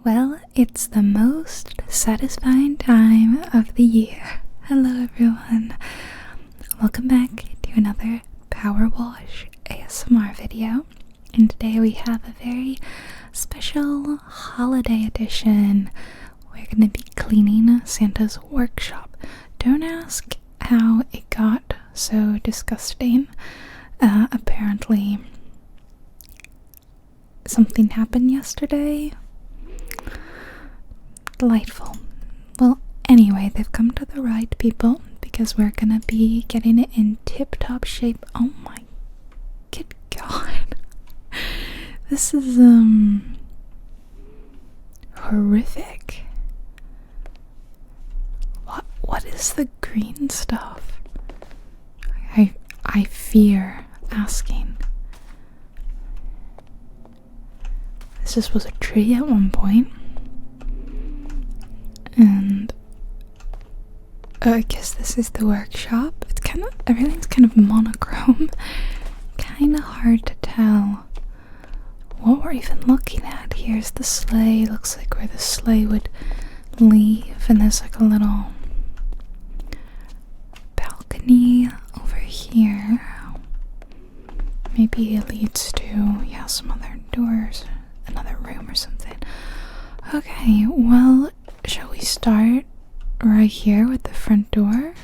Well, it's the most satisfying time of the year. Hello everyone. Welcome back to another Power Wash ASMR video. And today we have a very special holiday edition. We're going to be cleaning Santa's workshop. Don't ask how it got so disgusting. Apparently something happened yesterday. Delightful. Well, anyway, they've come to the right people because we're gonna be getting it in tip-top shape. Oh my good god. This is horrific. What is the green stuff? I fear asking. This was a tree at one point. And I guess this is the workshop. It's everything's kind of monochrome. Kind of hard to tell what we're even looking at. Here's the sleigh. Looks like where the sleigh would leave, and there's like a little balcony over here. Maybe it leads to, some other doors, another room or something. Okay, well, shall we start right here with the front door?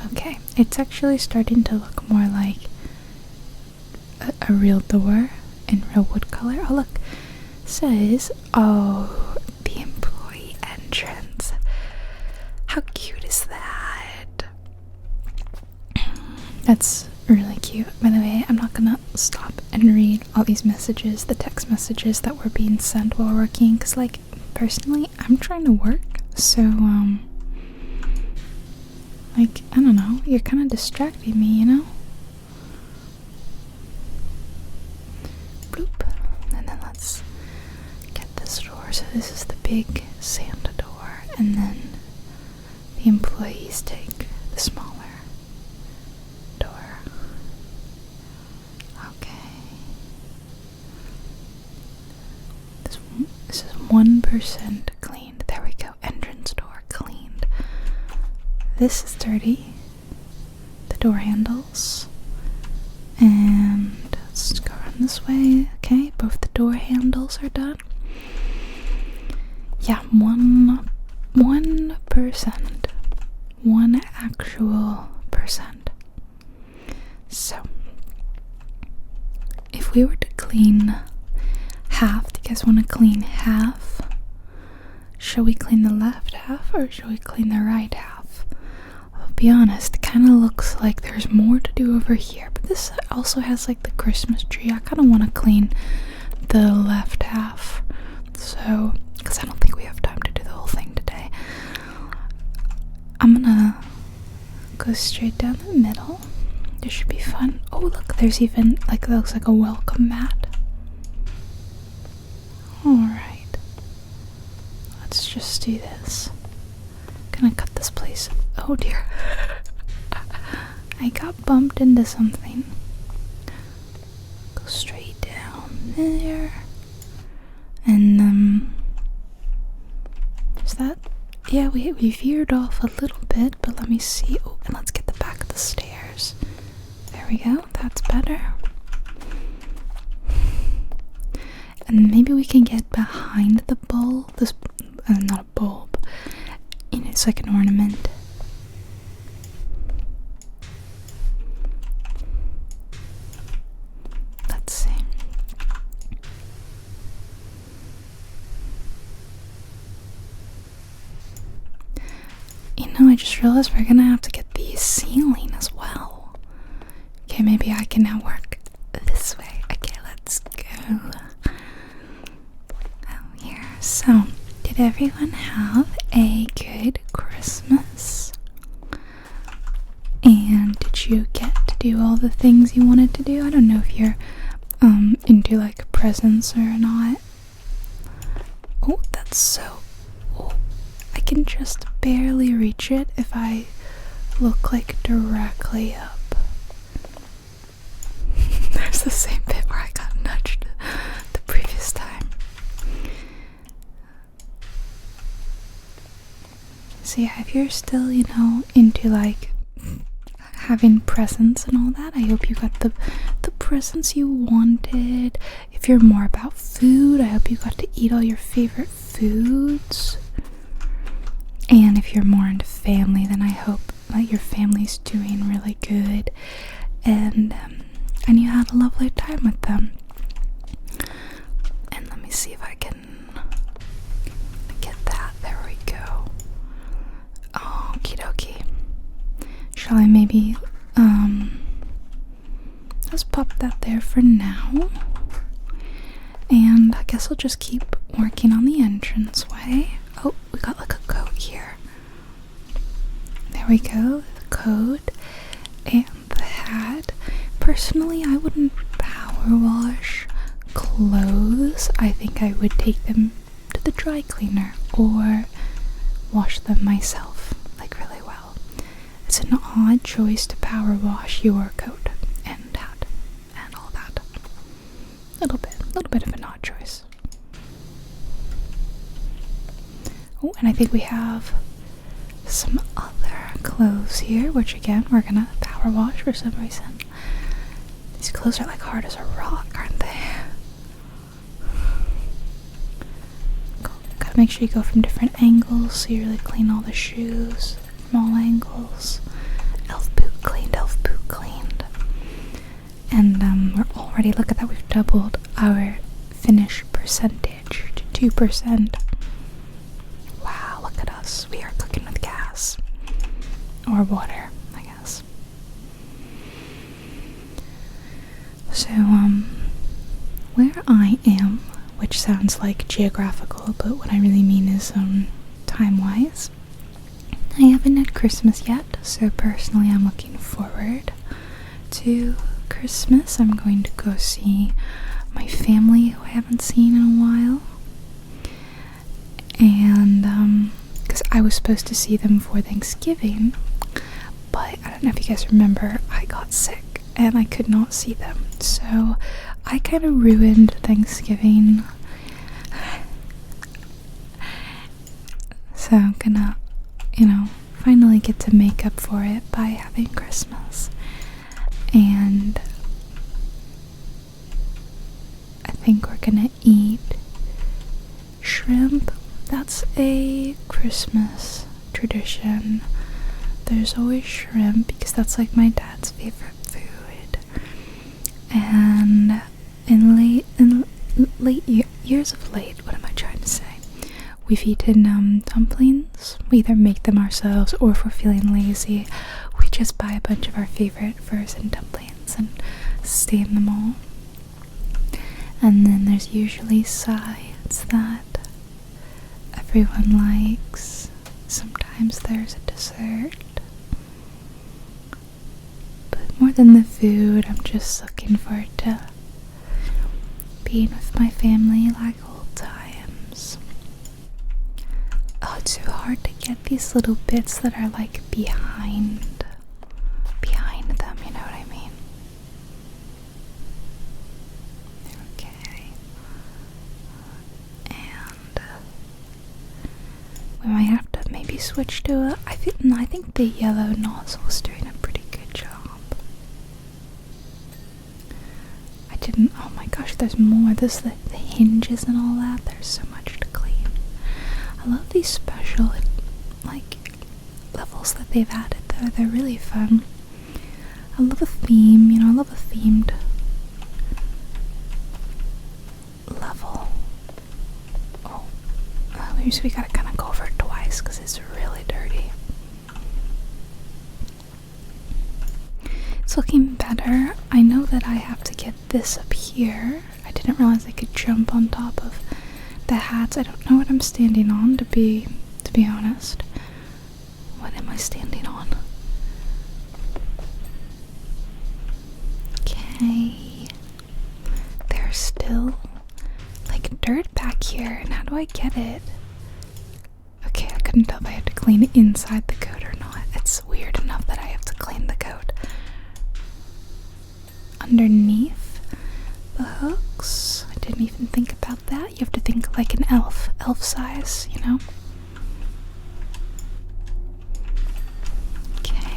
Okay, it's actually starting to look more like a real door in real wood color. Oh look, it says, oh, the employee entrance. How cute is that? That's really cute. By the way, I'm not gonna stop and read all these messages, the text messages that were being sent while working, because like personally I'm trying to work, so like I don't know, you're kind of distracting me, you know. Bloop. And then let's get this door. So this is the big Santa door, and then the employees take the smaller door. This is 1% cleaned. There we go. Entrance door cleaned. This is dirty. The door handles. And let's go around this way. Okay, both the door handles are done. Yeah, 1%. 1 actual percent. So, if we were to clean half, do you guys want to clean half? Shall we clean the left half or shall we clean the right half? I'll be honest, it kind of looks like there's more to do over here, but this also has like the Christmas tree. I kind of want to clean the left half, so because I don't think we have time to do the whole thing today. I'm gonna go straight down the middle. This should be fun. Oh look, there's even like, that looks like a welcome mat. Alright, let's just do this. Gonna cut this place. Oh dear. I got bumped into something. Go straight down there. And is that, yeah, we veered off a little bit, but let me see. Oh, and let's get the back of the stairs. There we go, that's better. And maybe we can get behind the bulb. This, not a bulb. And it's like an ornament. Let's see. You know, I just realized we're gonna have to get the ceiling as well. Okay, maybe I can now work this way. Okay, let's go. So, did everyone have a good Christmas? And did you get to do all the things you wanted to do? I don't know if you're into like presents or not. Oh, that's so... Oh, I can just barely reach it if I look like directly up. There's the same bit where I got nudged the previous time. So yeah, if you're still, into like having presents and all that, I hope you got the presents you wanted. If you're more about food, I hope you got to eat all your favorite foods. And if you're more into family, then I hope that your family's doing really good and you had a lovely time with them. And let me see if I can get that. There we go. Okie dokie. Shall I maybe let's pop that there for now, and I guess I'll just keep working on the entranceway. Oh, we got like a coat here. There we go, the coat and the hat. Personally, I wouldn't power wash clothes. I think I would take them to the dry cleaner or wash them myself, like really well. It's an odd choice to power wash your coat and hat and all that. Little bit of an odd choice. Oh, and I think we have some other clothes here, which again we're gonna power wash for some reason. These clothes are like hard as a rock, aren't they? Gotta make sure you go from different angles so you really clean all the shoes from all angles. Elf boot cleaned. And we're already, look at that, we've doubled our finish percentage to 2%. Wow, look at us. We are cooking with gas. Or water, I guess. So, where I am, which sounds like geographical, but what I really mean is, time-wise, I haven't had Christmas yet, so personally I'm looking forward to Christmas. I'm going to go see my family who I haven't seen in a while, and because I was supposed to see them for Thanksgiving, but I don't know if you guys remember, I got sick and I could not see them, so I kind of ruined Thanksgiving. So I'm gonna, finally get to make up for it by having Christmas. And I think we're gonna eat shrimp. That's a Christmas tradition. There's always shrimp because that's like my dad's favorite food. And in years of late, what am I trying to say? We've eaten dumplings. We either make them ourselves, or if we're feeling lazy, we just buy a bunch of our favorite frozen dumplings and steam them all. And then there's usually sides that everyone likes. Sometimes there's a dessert. But more than the food, I'm just looking forward to being with my family like old times. Oh, it's so hard to get these little bits that are like behind them, you know what I mean? Okay. And we might have to maybe switch to I think the yellow nozzle is doing a pretty good job. Oh my gosh, there's more. There's the hinges and all that. There's so much to clean. I love these special, levels that they've added, though. They're really fun. I love a theme, I love a themed level. Oh, maybe we gotta kind of go over it twice, because it's really dirty. It's looking better. I know that I have to get this up here. I didn't realize I could jump on top of the hats. I don't know what I'm standing on, to be honest. What am I standing on? Okay. There's still dirt back here, and how do I get it? Okay, I couldn't tell if I had to clean inside the coat or not. It's weird enough that I have to clean the coat. Underneath the hooks, I didn't even think about that. You have to think like an elf size,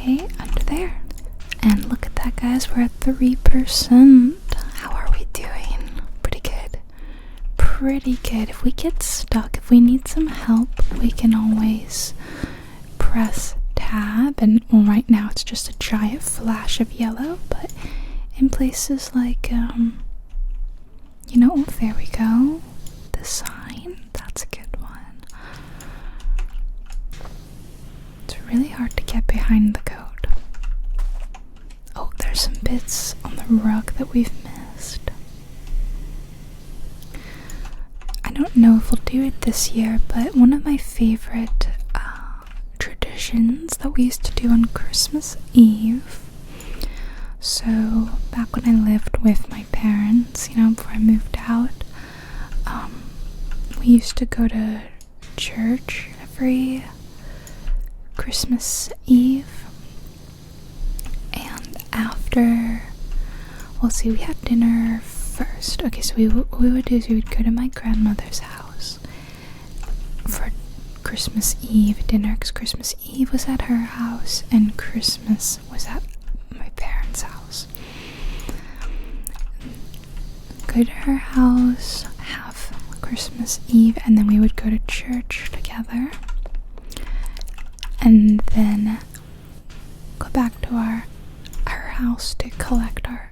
way under there. And look at that, guys, we're at 3%. How are we doing? Pretty good. Pretty good. If we get stuck, if we need some help, we can always press tab. And well, right now it's just a giant flash of yellow, but in places like, you know, oh, there we go. The sign, that's a good one. It's really hard to get behind the code. Oh, there's some bits on the rug that we've missed. I don't know if we'll do it this year, but one of my favorite traditions that we used to do on Christmas Eve. So back when I lived with my parents, you know, before I moved out, we used to go to church every Christmas Eve. And after, well, see, we had dinner first. Okay, so what we would do is we would go to my grandmother's house for Christmas Eve dinner, because Christmas Eve was at her house and Christmas was at my parents' house. Go to her house, have Christmas Eve, and then we would go to church together, and then go back to our house to collect our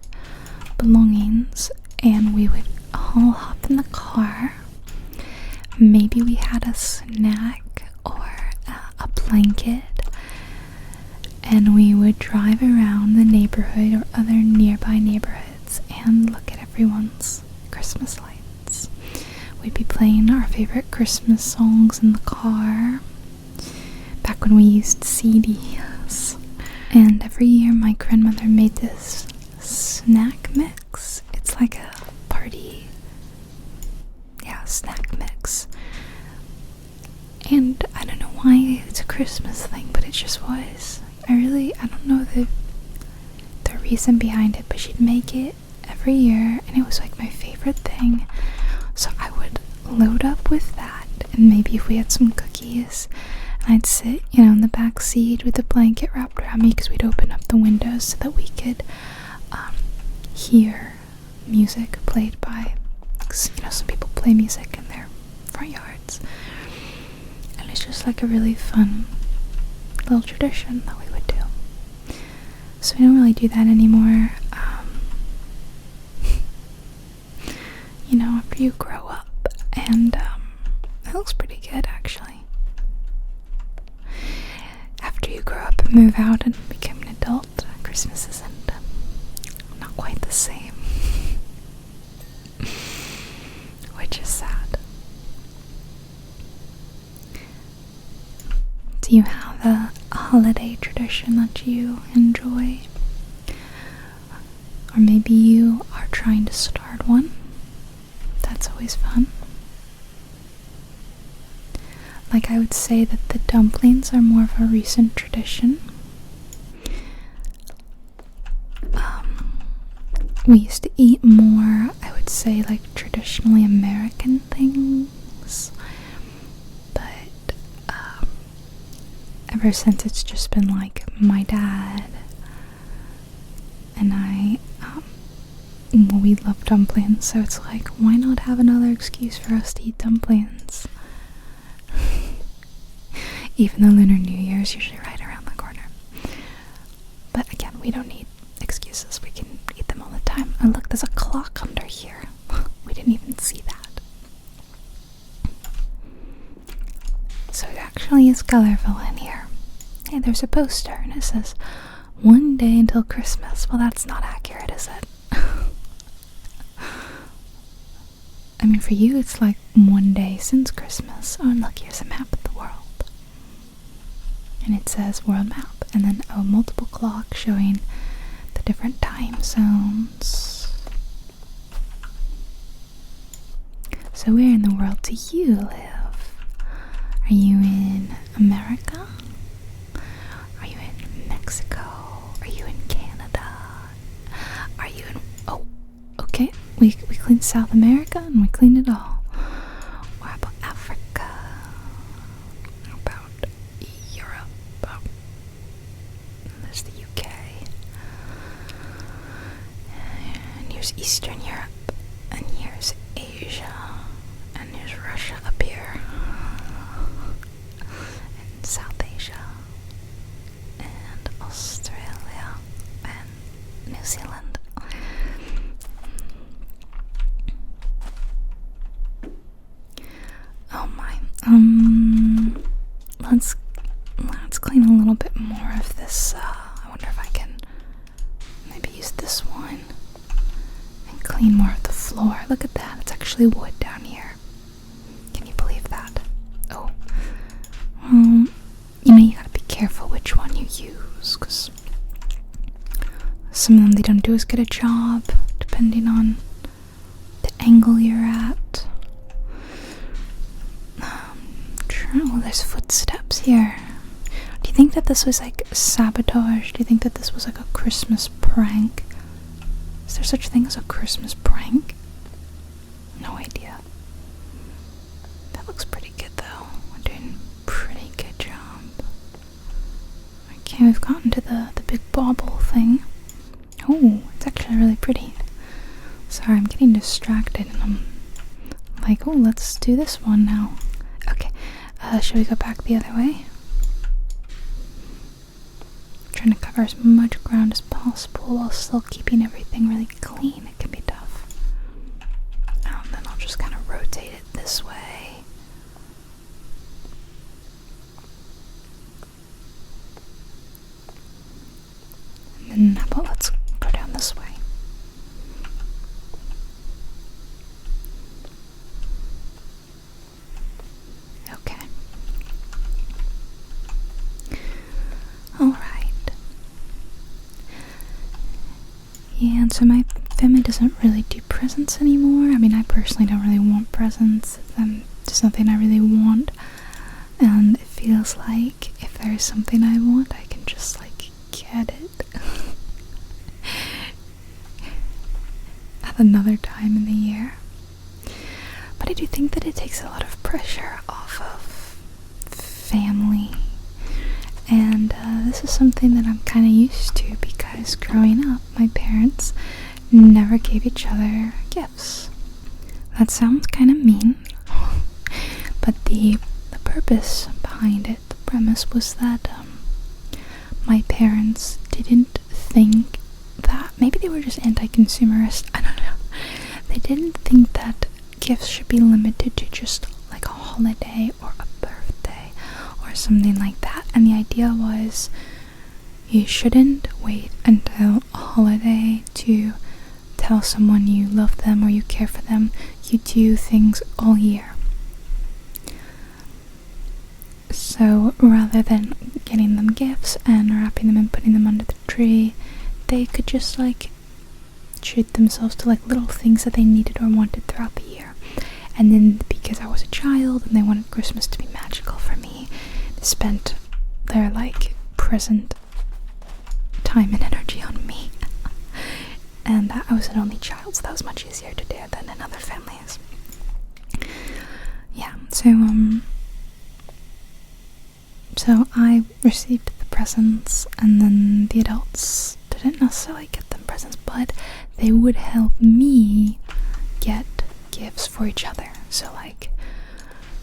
belongings, and we would all hop in the car. Maybe we had a snack or a blanket, and we would drive around the neighborhood or other nearby neighborhoods and look at everyone's Christmas lights. We'd be playing our favorite Christmas songs in the car, back when we used CDs. And every year my grandmother made this snack mix. It's like a party, snack mix. And I don't know why it's a Christmas thing, but it just was. I don't know the reason behind it, but she'd make it every year, and it was like my favorite thing. So I would load up with that, and maybe if we had some cookies, and I'd sit, you know, in the back seat with the blanket wrapped around me, because we'd open up the windows so that we could hear music played by, you know, some people play music in their front yards, and it's just like a really fun little tradition that we would do. So we don't really do that anymore. You know, after you grow up, and it looks pretty good actually. After you grow up and move out and become an adult, Christmas isn't not quite the same, which is sad. Do you have a holiday tradition that you enjoy? Or maybe you are trying to start one? That's always fun. Like, I would say that the dumplings are more of a recent tradition. We used to eat more, I would say, like traditionally American things, but ever since it's just been like my dad and I, well, we love dumplings, so it's like, why not have another excuse for us to eat dumplings? Even though Lunar New Year is usually right around the corner. But again, we don't need excuses, we can eat them all the time. And look, there's a clock under here. We didn't even see that. So it actually is colorful in here. Hey, there's a poster and it says, 1 day until Christmas. Well, that's not accurate, is it? I mean, for you, it's like 1 day since Christmas. Oh, and look, here's a map of the world. And it says world map, and then a multiple clock showing the different time zones. So where in the world do you live? Are you in America? Are you in Mexico? Are you in Canada? Are you in... Oh, okay. We cleaned South America and we cleaned it all. What about Africa? How about Europe? Let's clean a little bit more of this. I wonder if I can maybe use this one and clean more of the floor. Look at that, it's actually wood down here. Can you believe that? Oh, you gotta be careful which one you use, because some of them, they don't do as good a job depending on the angle you're at. Oh, there's footsteps here. Do you think that this was like sabotage? Do you think that this was like a Christmas prank? Is there such a thing as a Christmas prank? No idea. That looks pretty good though. We're doing a pretty good job. Okay, we've gotten to the big bauble thing. Oh, it's actually really pretty. Sorry, I'm getting distracted and I'm like, oh, let's do this one now. Okay, should we go back the other way? Trying to cover as much ground as possible while still keeping everything really clean. It can be tough. And then I'll just kind of rotate it this way. And then how about let's go down this way. Okay. Alright. Yeah, and so my family doesn't really do presents anymore. I mean, I personally don't really want presents. There's nothing I really want. And it feels like if there's something I want, I can just, like, get it. At another time in the year. But I do think that it takes a lot of pressure off of family. And this is something that I'm kind of used to because growing up, my parents never gave each other gifts. That sounds kind of mean, but the purpose behind it, the premise was that my parents didn't think that, maybe they were just anti-consumerist, I don't know. They didn't think that gifts should be limited to just like a holiday or a birthday or something like that. And the idea was you shouldn't wait until a holiday to tell someone you love them or you care for them. You do things all year. So rather than getting them gifts and wrapping them and putting them under the tree, they could just like treat themselves to like little things that they needed or wanted throughout the year. And then because I was a child and they wanted Christmas to be magical for me, they spent their like present time and energy on me. And I was an only child, so that was much easier to do than in other families. Yeah, so I received the presents, and then the adults didn't necessarily get them presents, but they would help me get gifts for each other. So like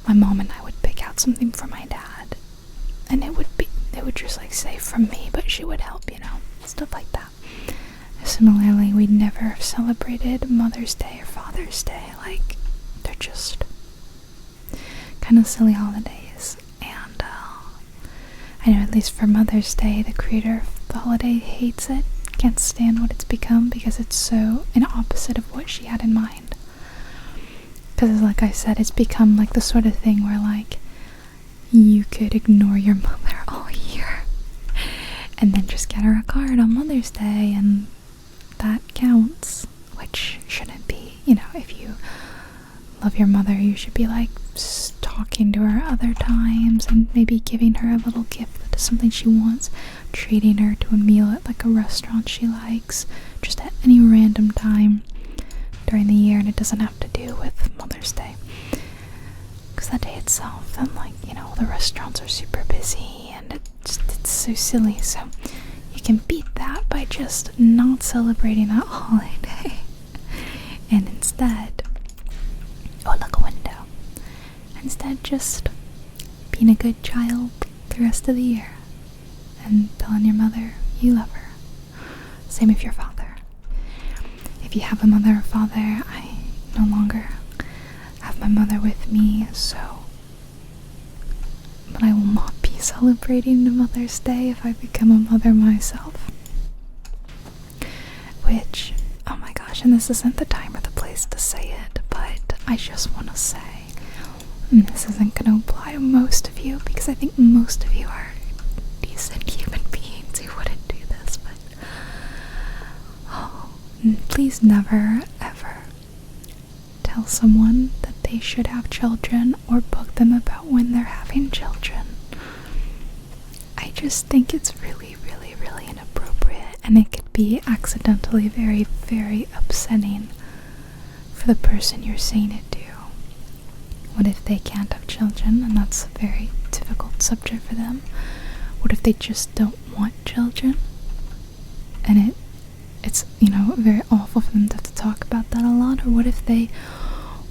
my mom and I would pick out something for my dad, and they would just like say from me, but she would help, stuff like that. Similarly, we never celebrated Mother's Day or Father's Day. Like, they're just kind of silly holidays. And I know at least for Mother's Day, the creator of the holiday hates it, can't stand what it's become because it's so an opposite of what she had in mind. Because like I said, it's become like the sort of thing where like you could ignore your mother all year and then just get her a card on Mother's Day, and that counts, which shouldn't be. If you love your mother, you should be like talking to her other times and maybe giving her a little gift that is something she wants, treating her to a meal at like a restaurant she likes, just at any random time during the year. And it doesn't have to do with Mother's Day, because that day itself, and like the restaurants are super busy and it's so silly. So you can beat that by just not celebrating that holiday and instead, oh, look, a window. Instead, just being a good child the rest of the year and telling your mother you love her. Same if you're father. If you have a mother or father, I no longer have my mother with me, so that I will not be celebrating the Mother's Day if I become a mother myself. Which, oh my gosh, and this isn't the time or the place to say it, but I just want to say, and this isn't going to apply to most of you, because I think most of you are decent human beings who wouldn't do this, but please never, ever tell someone that they should have children or bug them about when they're having children. I just think it's really, really, really inappropriate, and it could be accidentally very, very upsetting for the person you're saying it to. What if they can't have children, and that's a very difficult subject for them? What if they just don't want children? And it's, very awful for them to have to talk about that a lot. Or what if they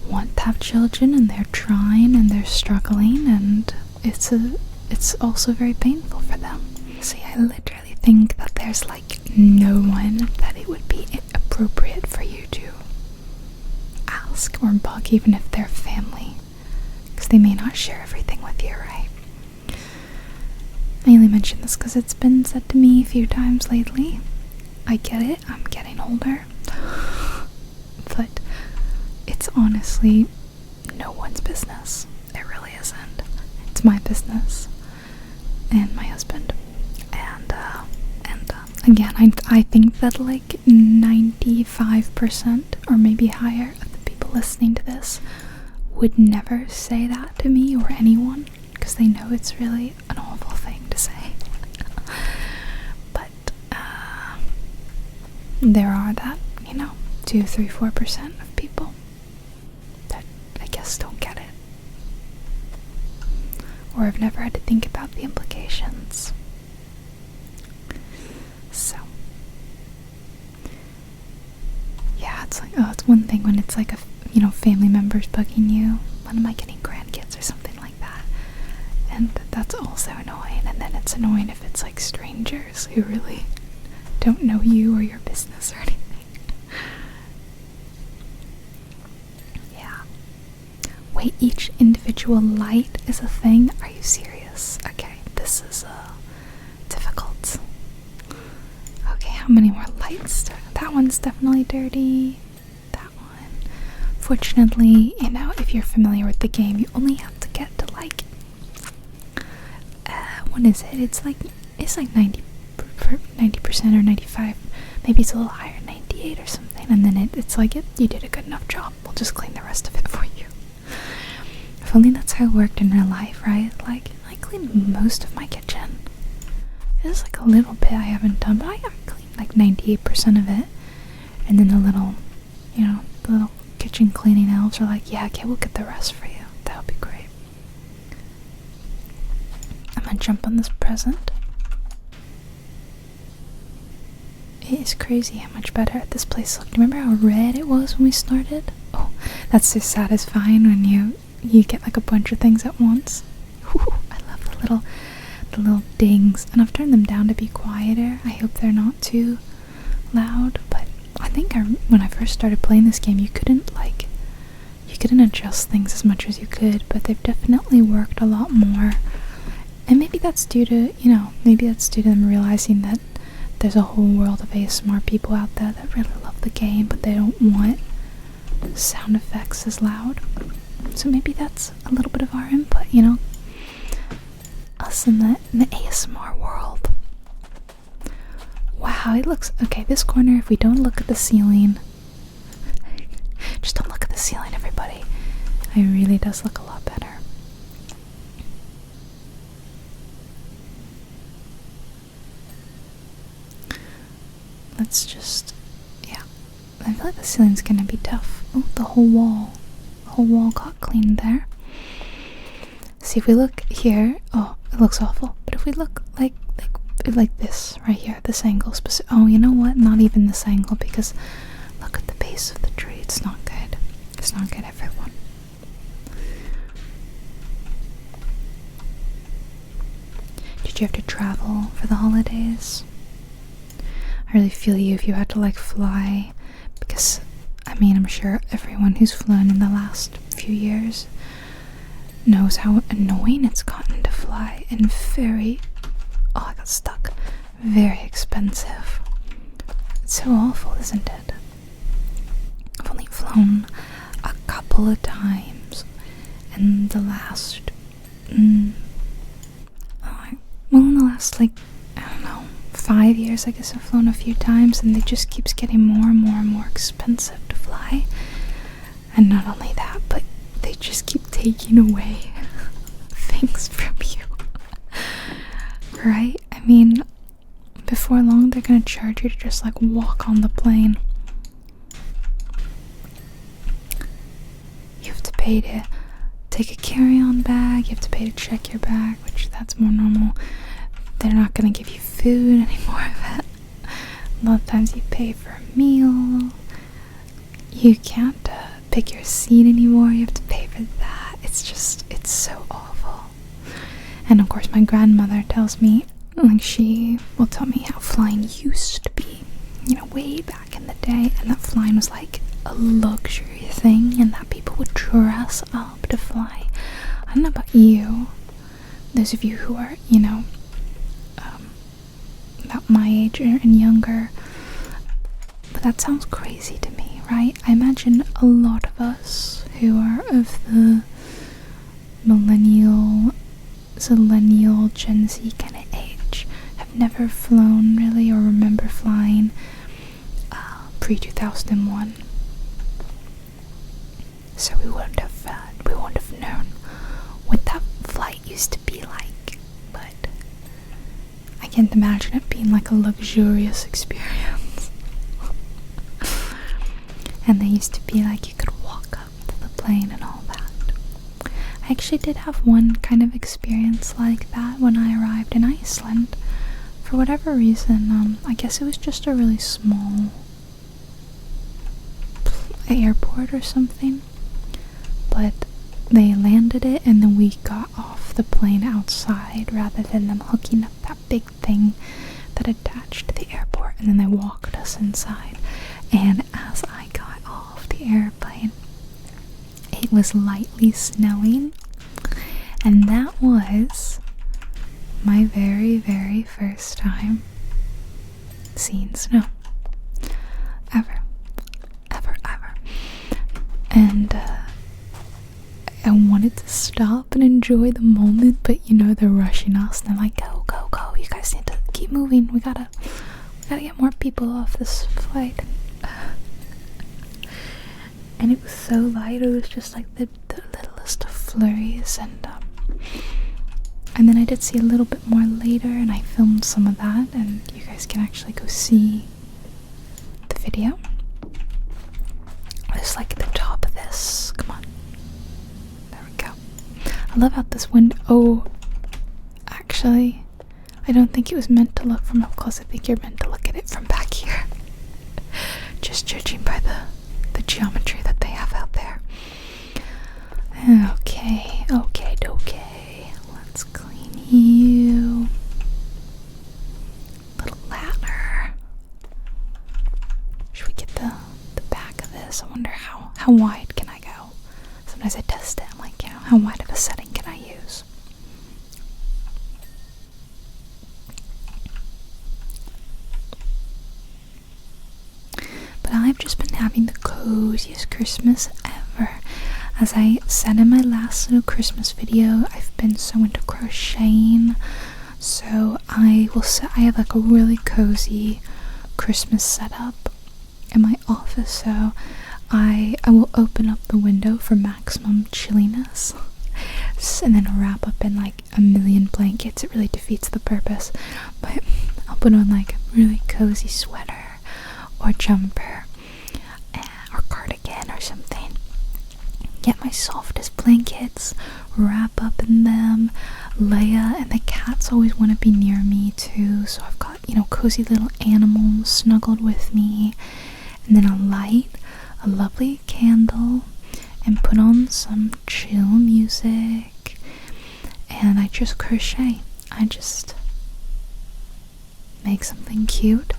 want to have children and they're trying and they're struggling, and it's also very painful for them. See, I literally think that there's like no one that it would be appropriate for you to ask or bug, even if they're family, because they may not share everything with you, right? I only mention this because it's been said to me a few times lately. I get it, I'm getting older, but it's honestly no one's business. It really isn't. It's my business and my husband, and again, I think that like 95% or maybe higher of the people listening to this would never say that to me or anyone, because they know it's really an awful thing to say. But there are that, 2, 3, 4% of people that I guess don't get it, or have never had to think about the implications. So yeah, it's like, it's one thing when it's like family members bugging you, when am I getting grandkids or something like that, and that's also annoying. And then it's annoying if it's like strangers who really don't know you or your business or anything. Yeah. Wait, each individual light is a thing? Are you serious? Okay, this is difficult. Okay, how many more lights? That one's definitely dirty. That one. Fortunately, if you're familiar with the game, you only have to get to like, what is it? It's like 90% or 95. Maybe it's a little higher, 98 or something. And then it's like, you did a good enough job. We'll just clean the rest of it for you. If only that's how it worked in real life, right? Like, I cleaned most of my kitchen. There's like a little bit I haven't done, but I cleaned like 98% of it. And then the little kitchen cleaning elves are like, yeah, okay, we'll get the rest for you. That would be great. I'm gonna jump on this present. It is crazy how much better this place looked. Remember how red it was when we started? Oh, that's so satisfying when you get like a bunch of things at once. Whew, I love the little dings, and I've turned them down to be quieter. I hope they're not too loud, but I think when I first started playing this game, you couldn't adjust things as much as you could, but they've definitely worked a lot more. And maybe that's due to them realizing that there's a whole world of ASMR people out there that really love the game, but they don't want sound effects as loud. So maybe that's a little bit of our input, us in the ASMR world. Wow, it looks okay. This corner, if we don't look at the ceiling, just don't look at the ceiling, everybody. It really does look a lot better. Let's just, yeah. I feel like the ceiling's gonna be tough. Oh, the whole wall got cleaned there. See, if we look here, oh, it looks awful. But if we look like this right here, this angle oh, you know what? Not even this angle, because look at the base of the tree. It's not good. It's not good, everyone. Did you have to travel for the holidays? I really feel you if you had to fly, because I'm sure everyone who's flown in the last few years knows how annoying it's gotten to fly, and oh, I got stuck. Very expensive. It's so awful, isn't it? I've only flown a couple of times, and the last, in the last, like, I don't know, 5 years, I guess I've flown a few times, and it just keeps getting more and more and more expensive to fly. And not only that, but they just keep taking away things from you. Right? I mean, before long, they're gonna charge you to just, like, walk on the plane. You have to pay to take a carry-on bag, you have to pay to check your bag, which that's more normal. They're not gonna give you food anymore. A lot of times you pay for a meal. You can't pick your seat anymore, you have to pay for that. It's so awful. And of course my grandmother tells me, like, she will tell me how flying used to be, you know, way back in the day, and that flying was like a luxury thing, and that people would dress up to fly. I don't know about you, those of you who are, you know, about my age and younger, but that sounds crazy to me, right? I imagine a lot of us who are of the millennial, Gen Z kind of age have never flown really, or remember flying pre-2001. So we wouldn't have known what that flight used to be like, but I can't imagine it being like a luxurious experience. And they used to be like you could walk up to the plane and all that. I actually did have one kind of experience like that when I arrived in Iceland. For whatever reason, I guess it was just a really small airport or something, but they landed it and then we got off the plane outside rather than them hooking up that big thing that attached to the airport, and then they walked us inside. And as I got off the airplane, it was lightly snowing, and that was my very, very first time seeing snow. Ever. And I wanted to stop and enjoy the moment, but you know, they're rushing us and they're like, go, you guys need to keep moving, we gotta get more people off this flight. And it was so light, it was just like the littlest of flurries, and then I did see a little bit more later, and I filmed some of that, and you guys can actually go see the video. It's like at the top of this. Come on. There we go. I love how this window. Oh, actually, I don't think it was meant to look from up close. I think you're meant to look at it from back here. Just judging by the geometry that they have out there. Okay. Let's clean you. Little ladder. Should we get the back of this? I wonder how wide can I go? Sometimes I test it. I'm like, you know, how wide of a setting can I use? But I've just been having the coziest Christmas ever. As I said in my last little Christmas video, I've been so into crocheting, so I have like a really cozy Christmas setup in my office, so I will open up the window for maximum chilliness, and then wrap up in like a million blankets. It really defeats the purpose, but I'll put on like a really cozy sweater or jumper or cardigan or something. Get my softest blankets, wrap up in them. Leia and the cats always want to be near me too, so I've got, you know, cozy little animals snuggled with me. And then I'll light a lovely candle and put on some chill music, and I just crochet. I just make something cute.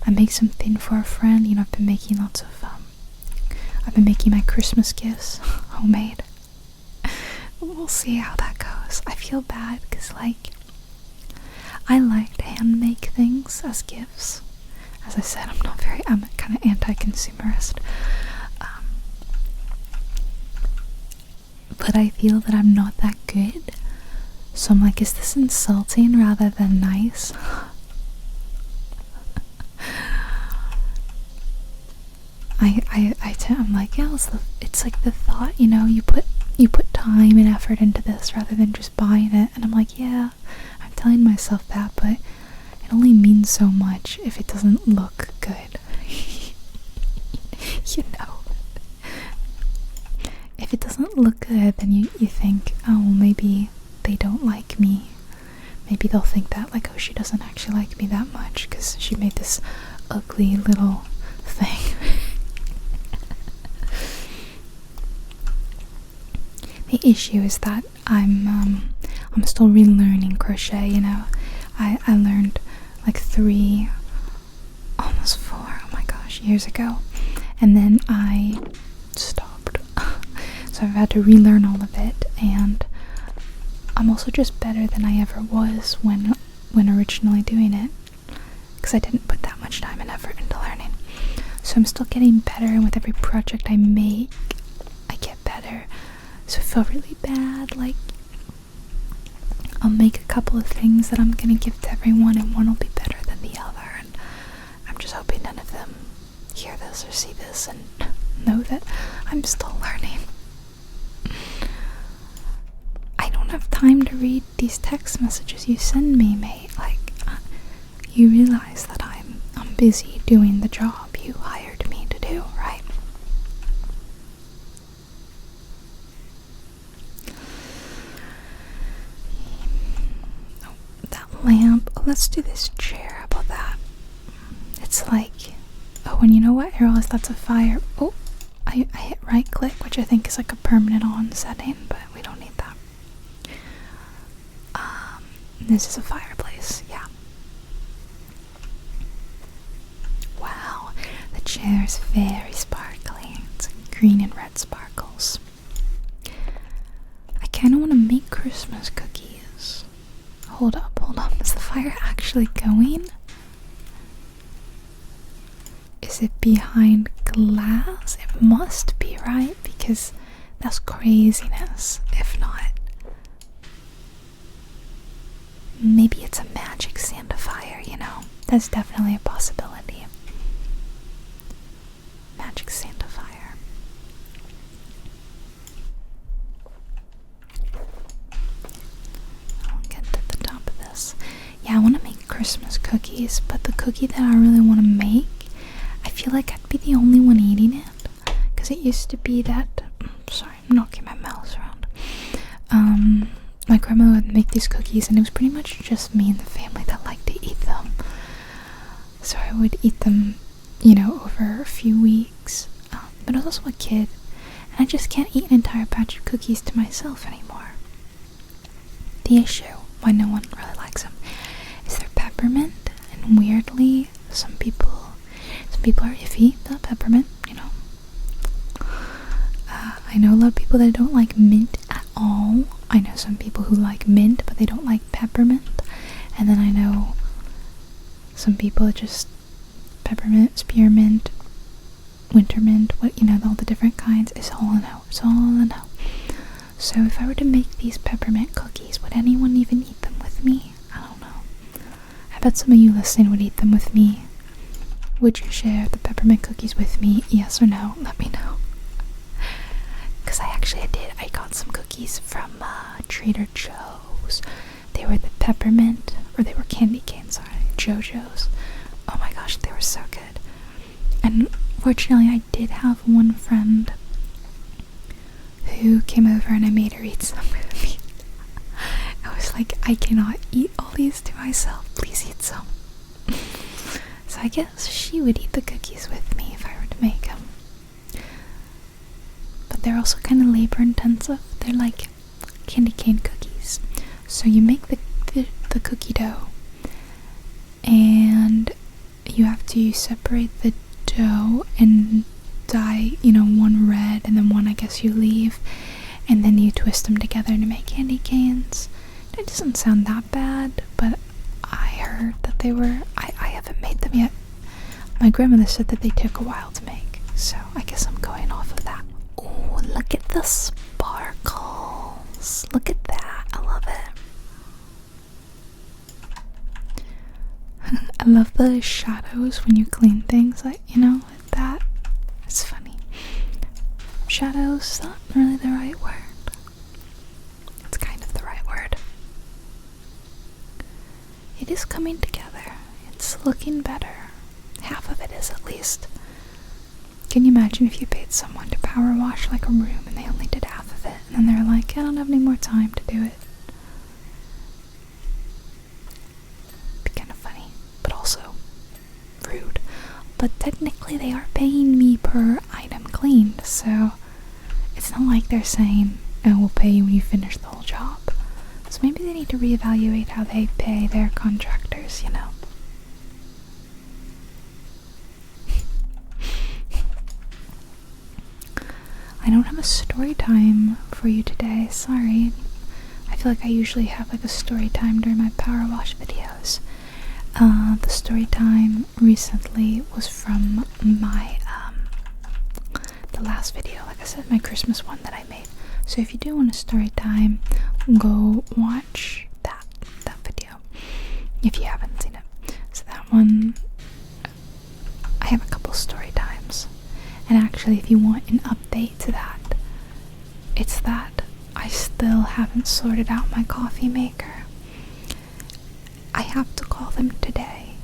I make something for a friend. You know, I've been making my Christmas gifts homemade. we'll see how that goes. I feel bad because, like, I like to hand make things as gifts. As I said, I'm kind of anti-consumerist. But I feel that I'm not that good. So I'm like, is this insulting rather than nice? I'm like, yeah, it's like the thought, you know, you put time and effort into this rather than just buying it. And I'm like, yeah, I'm telling myself that, but it only means so much if it doesn't look good. You know, if it doesn't look good, then you think, oh, well, maybe they don't like me. Maybe they'll think that, like, oh, she doesn't actually like me that much because she made this ugly little thing. The issue is that I'm still relearning crochet, you know. I learned like 3, almost 4, oh my gosh, years ago, and then I stopped. So I've had to relearn all of it, and I'm also just better than I ever was when originally doing it, because I didn't put that much time and effort into learning. So I'm still getting better, and with every project I make, I get better. So I feel really bad, like, I'll make a couple of things that I'm gonna give to everyone, and one will be better than the other, and I'm just hoping none of them hear this or see this and know that I'm still learning. I don't have time to read these text messages you send me, mate. Like, you realize that I'm busy doing the job you hired me to do, right? Lamp. Oh, let's do this chair. How about that? It's like, oh, and you know what? I realized that's a fire. Oh, I hit right click, which I think is like a permanent on setting, but we don't need that. This is a fireplace. Yeah. Wow, the chair is very sparkly. It's green and red sparkles. I kind of want to make Christmas cookies. Hold up. Is the fire actually going? Is it behind glass? It must be, right? Because that's craziness. If not, maybe it's a magic Santa fire, you know? That's definitely a possibility. Magic Santa fire. Yeah, I want to make Christmas cookies, but the cookie that I really want to make, I feel like I'd be the only one eating it, because it used to be that, sorry, I'm knocking my mouse around, my grandma would make these cookies, and it was pretty much just me and the family that liked to eat them, so I would eat them, you know, over a few weeks, but I was also a kid, and I just can't eat an entire batch of cookies to myself anymore. The issue, why no one really likes them, is they're peppermint, and weirdly, some people are iffy about peppermint, you know. I know a lot of people that don't like mint at all. I know some people who like mint, but they don't like peppermint. And then I know some people that just peppermint, spearmint, wintermint, what, you know, all the different kinds. It's all a no. It's all a no. So if I were to make these peppermint cookies, would anyone even eat them with me? I don't know. I bet some of you listening would eat them with me. Would you share the peppermint cookies with me? Yes or no? Let me know. Because I did. I got some cookies from Trader Joe's. They were the peppermint, or they were candy canes, sorry, JoJo's. Oh my gosh, they were so good. And fortunately, I did have one friend who came over and I made her eat some with me. I was like, I cannot eat all these to myself. Please eat some. So I guess she would eat the cookies with me if I were to make them. But they're also kind of labor intensive. They're like candy cane cookies. So you make the cookie dough, and you have to separate the dough and dye, you know, one red and then one I guess you leave, and then you twist them together to make candy canes. It doesn't sound that bad, but I heard that they were, I haven't made them yet. My grandmother said that they took a while to make, so I guess I'm going off of that. Oh, look at the sparkles. Look at that. I love it. I love the shadows when you clean things, like, you know, like that. It's funny. Shadows is not really the right word. It's kind of the right word. It is coming together. It's looking better. Half of it is, at least. Can you imagine if you paid someone to power wash like a room and they only did half of it, and then they're like, I don't have any more time to do it? It'd be kind of funny, but also rude. But technically they are paying me per item cleaned, so it's not like they're saying, oh, we'll pay you when you finish the whole job. So maybe they need to reevaluate how they pay their contractors, you know. I don't have a story time for you today, sorry. I feel like I usually have like a story time during my power wash videos. The story time recently was from my, the last video, like I said, my Christmas one that I made. So if you do want a story time, go watch that video, if you haven't seen it. So that one, I have a couple story times. And actually, if you want an update to that, it's that I still haven't sorted out my coffee maker. I have to call them today.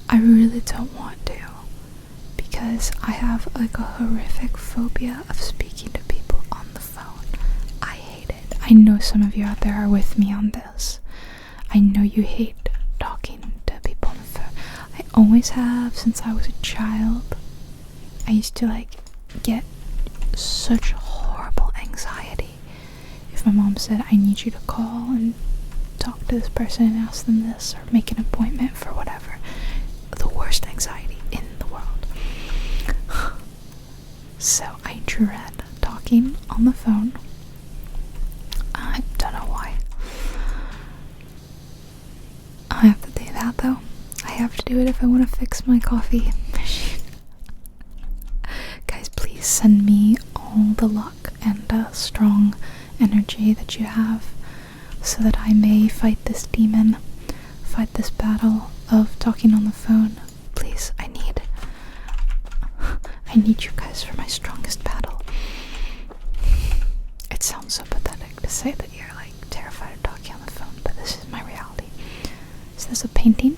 I really don't want to, because I have like a horrific phobia of speaking to people on the phone. I hate it. I know some of you out there are with me on this. I know you hate talking to people on the phone. I always have since I was a child. I used to like get such horrible anxiety if my mom said, I need you to call and talk to this person and ask them this or make an appointment for whatever. The worst anxiety in the world. So I dread talking on the phone. I don't know why. I have to do that though. I have to do it if I want to fix my coffee machine. Guys, please send me all the luck and strong energy that you have so that I may fight this demon, fight this battle of talking on the phone. Please, I need you guys for my strongest battle. It sounds so pathetic to say that you're like terrified of talking on the phone, but this is my reality. Is this a painting?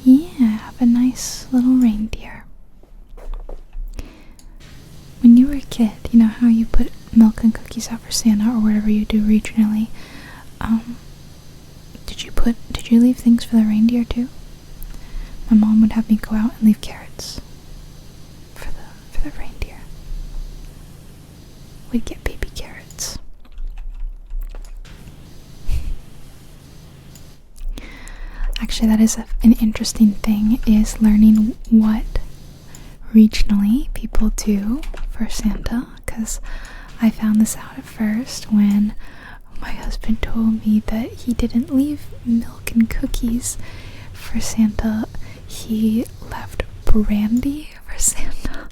Yeah, I have a nice little reindeer. When you were a kid, you know how you put milk and cookies out for Santa or whatever you do regionally, did you leave things for the reindeer too? My mom would have me go out and leave carrots for the reindeer. We'd get baby carrots. Actually, that is an interesting thing, is learning what regionally people do for Santa, because I found this out at first when my husband told me that he didn't leave milk and cookies for Santa, he left brandy for Santa.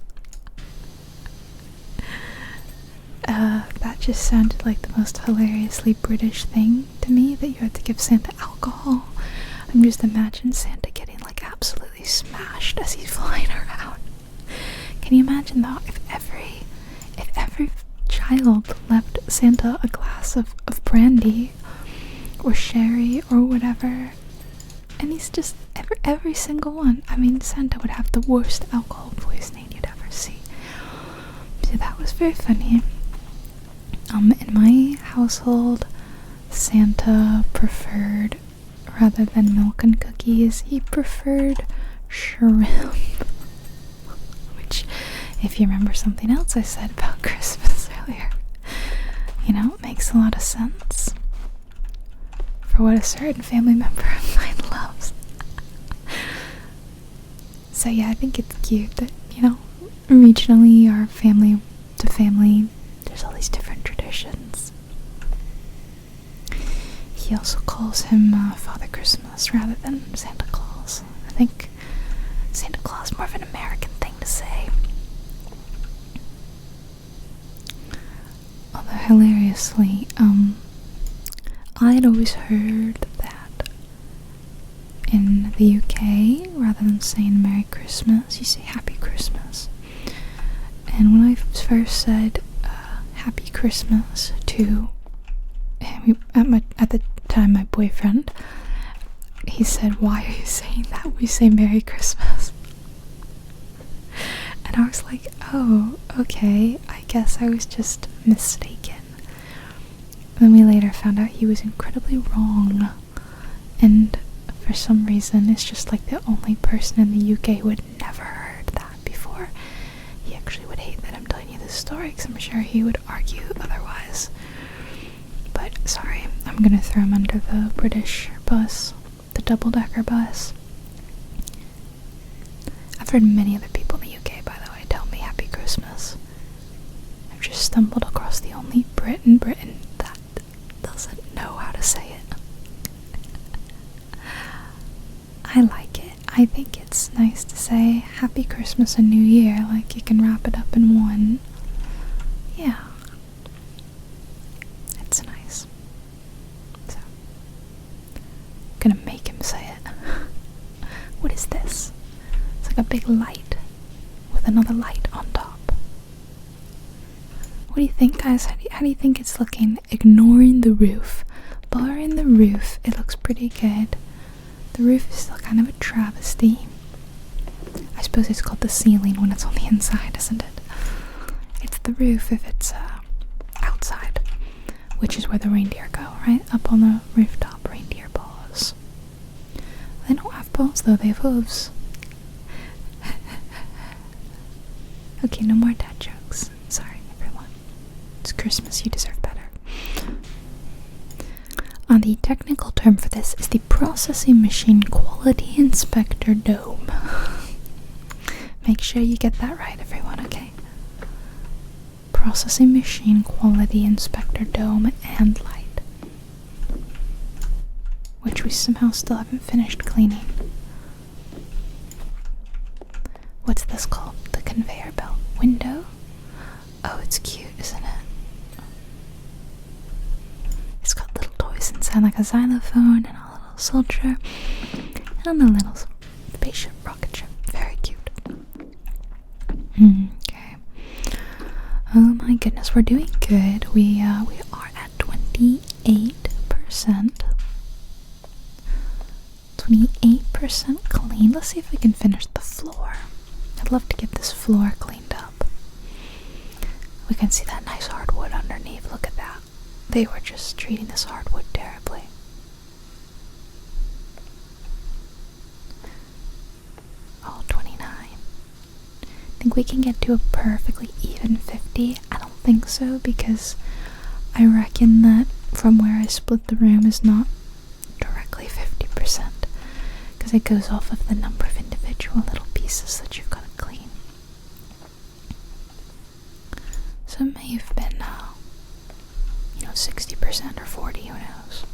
That just sounded like the most hilariously British thing to me, that you had to give Santa alcohol. I'm just imagining Santa getting like absolutely smashed as he's flying around. Can you imagine though, if every child left Santa a glass of brandy or sherry or whatever, and he's just every single one. I mean, Santa would have the worst alcohol poisoning you'd ever see. So that was very funny. In my household, Santa preferred, rather than milk and cookies, he preferred shrimp. Which, if you remember something else I said about Christmas earlier, you know, it makes a lot of sense for what a certain family member of mine loves. So yeah, I think it's cute that, you know, regionally or family to family, there's there's all these different traditions. He also calls him Father Christmas rather than Santa Claus. I think Santa Claus is more of an American thing to say. Although hilariously, I had always heard that in the UK, rather than saying Merry Christmas, you say Happy Christmas. And when I first said Happy Christmas to at the time my boyfriend, he said, "Why are you saying that? We say Merry Christmas." And I was like, "Oh, okay, I guess I was just mistaken." Then we later found out he was incredibly wrong, and for some reason it's just like the only person in the UK who had never heard that before. He actually would hate that I'm telling you this story because I'm sure he would argue otherwise. But sorry, I'm gonna throw him under the British bus, the double-decker bus. I've heard many other people in the UK, by the way, tell me Happy Christmas. I've just stumbled across the only Brit in Britain that doesn't know how to say it. I like it. I think it's nice to say Happy Christmas and New Year, like you can wrap it up in one. Yeah. It's nice. So, I'm gonna make him say it. What is this? It's like a big light with another light on top. What do you think, guys? How do you think it's looking? Ignoring the roof. Barring the roof, it looks pretty good. The roof is still kind of a travesty. I suppose it's called the ceiling when it's on the inside, isn't it? It's the roof if it's outside, which is where the reindeer go, right? Up on the rooftop, reindeer paws. They don't have paws though, they have hooves. Okay, no more dad jokes. Sorry, everyone. It's Christmas, you deserve better. The technical term for this is the Processing Machine Quality Inspector Dome. Make sure you get that right, everyone, okay? Processing Machine Quality Inspector Dome and light, which we somehow still haven't finished cleaning. What's this called? The conveyor belt window? Oh, it's cute, isn't it? It's got little toys inside, like a xylophone and a little soldier and a little spaceship rocket ship. Very cute. Okay. Oh my goodness, we're doing good. We are at 28%. 28% clean. Let's see if we can finish the floor. I'd love to get this floor cleaned up. We can see that nice hardwood underneath. Look at that. They were just treating this hardwood terribly. Oh, 29. Think we can get to a perfectly even 50? I don't think so, because I reckon that from where I split the room is not directly 50%, because it goes off of the number of individual little pieces that you've got to clean. So it may have been 60% or 40, who knows.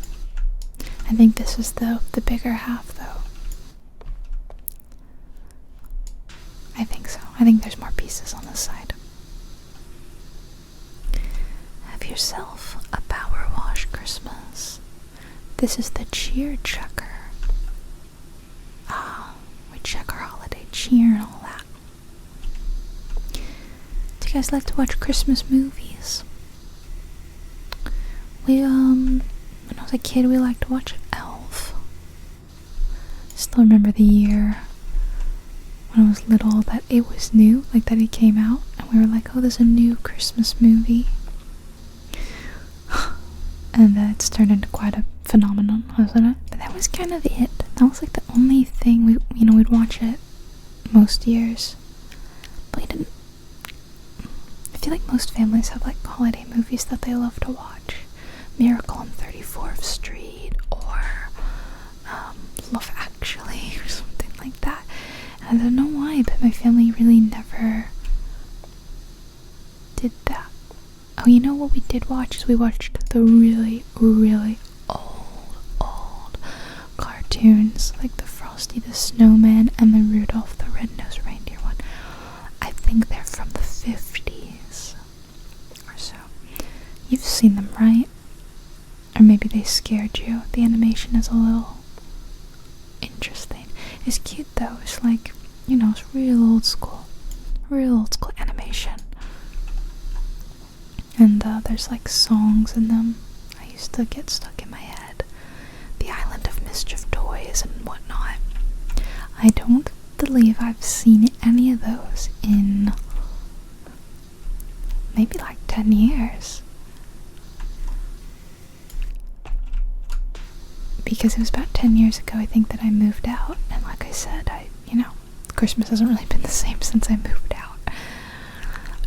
I think this is the bigger half, though. I think so. I think there's more pieces on this side. Have yourself a power wash Christmas. This is the cheer checker. We check our holiday cheer and all that. Do you guys like to watch Christmas movies? When I was a kid, we liked to watch Elf. I still remember the year when I was little that it was new, like that it came out, and we were like, oh, there's a new Christmas movie. And it's turned into quite a phenomenon, wasn't it? But that was kind of it. That was like the only thing we'd watch it most years. But we didn't. I feel like most families have like holiday movies that they love to watch. Miracle on 34th Street, or Love Actually, or something like that. And I don't know why, but my family really never did that. Oh, you know what we did watch is we watched the really, really old cartoons, like the Frosty the Snowman and the Rudolph the Red-Nosed Reindeer one. I think they're from the 50s or so. You've seen them, right? Or maybe they scared you. The animation is a little interesting. It's cute though. It's like, you know, it's real old school animation. And there's like songs in them. I used to get stuck in my head. The Island of Mischief toys and whatnot. I don't believe I've seen any of those in maybe like 10 years. Because it was about 10 years ago, I think, that I moved out. And like I said, Christmas hasn't really been the same since I moved out.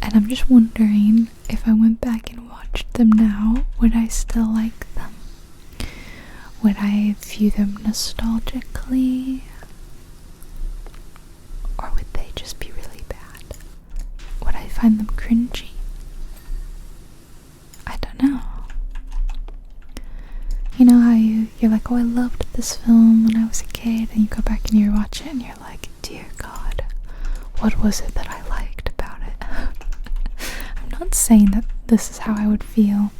And I'm just wondering, if I went back and watched them now, would I still like them? Would I view them nostalgically? Or would they just be really bad? Would I find them cringy? I don't know. You know how you're like, oh, I loved this film when I was a kid, and you go back and you watch it and you're like, dear God, what was it that I liked about it? I'm not saying that this is how I would feel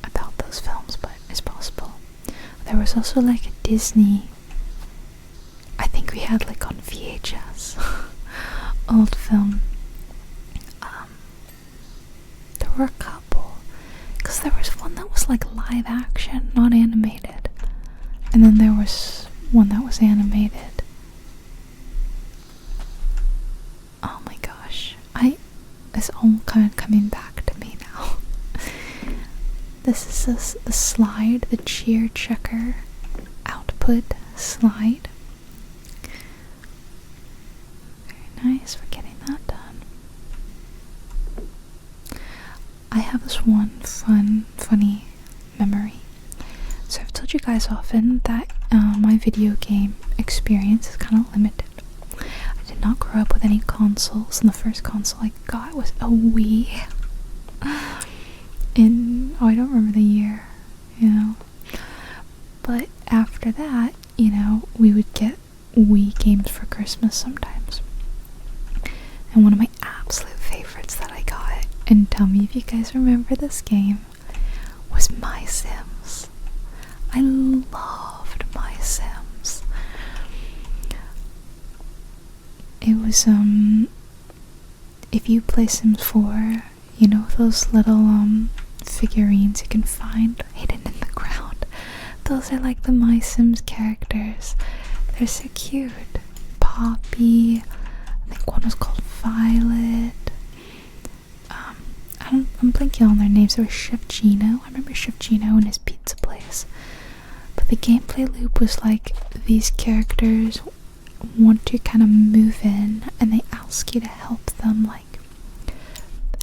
about those films, but it's possible. There was also like a Disney, I think we had like on VHS, old film. There were a couple, because there was one that was like live action, not animated, and then there was one that was animated. Oh my gosh, it's all kind of coming back to me now. This is the slide, the cheer checker output slide. Very nice, we're getting that done. I have this one funny memory. So I've told you guys often that my video game experience is kind of limited. I did not grow up with any consoles, and the first console I got was a Wii. I don't remember the year, But after that, we would get Wii games for Christmas sometimes. And one of my absolute favorites that I got, and tell me if you guys remember this game, was My Sims. I loved My Sims. It was, if you play Sims 4, those little, figurines you can find hidden in the ground. Those are like the My Sims characters. They're so cute. Poppy, I think one was called Violet. I'm blanking on their names. There was Chef Gino. I remember Chef Gino and his pizza place. But the gameplay loop was like, these characters want to kind of move in, and they ask you to help them, like,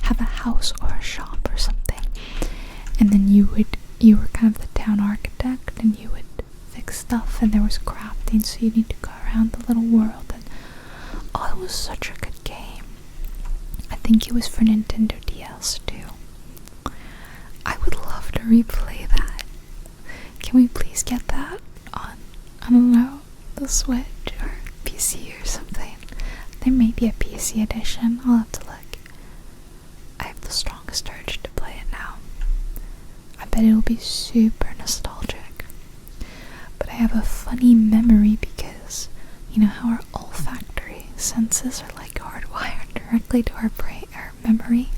have a house or a shop or something. And then you were kind of the town architect, and you would fix stuff, and there was crafting, so you need to go around the little world. And it was such a good game. I think it was for Nintendo DS too. I would love to replay that. Can we please get that on, I don't know, the Switch or PC or something? There may be a PC edition. I'll have to look. I have the strongest urge to play it now. I bet it'll be super nostalgic. But I have a funny memory because, how our olfactory senses are like hardwired directly to our brain, our memory.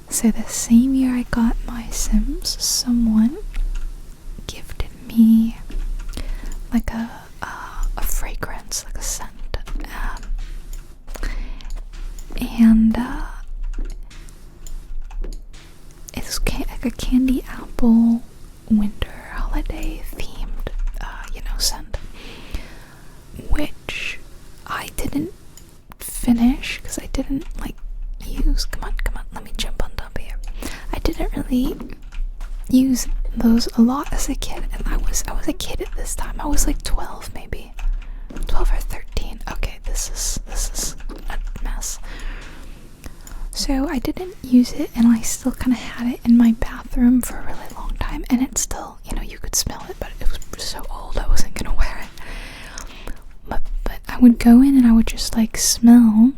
So the same year I got My Sims, someone gifted me like a fragrance, like a scent, and it's like a candy apple winter holiday themed scent, which I didn't finish because I didn't use. Come on, let me jump on top here. I didn't really use those a lot as a kid, and I was a kid at this time. I was like 12, maybe 12 or 13. Okay, this is a mess. So I didn't use it, and I still kind of had it in my bathroom for a really long time, and it still, you know, you could smell it, but it was so old I wasn't gonna wear it. But I would go in and I would just like smell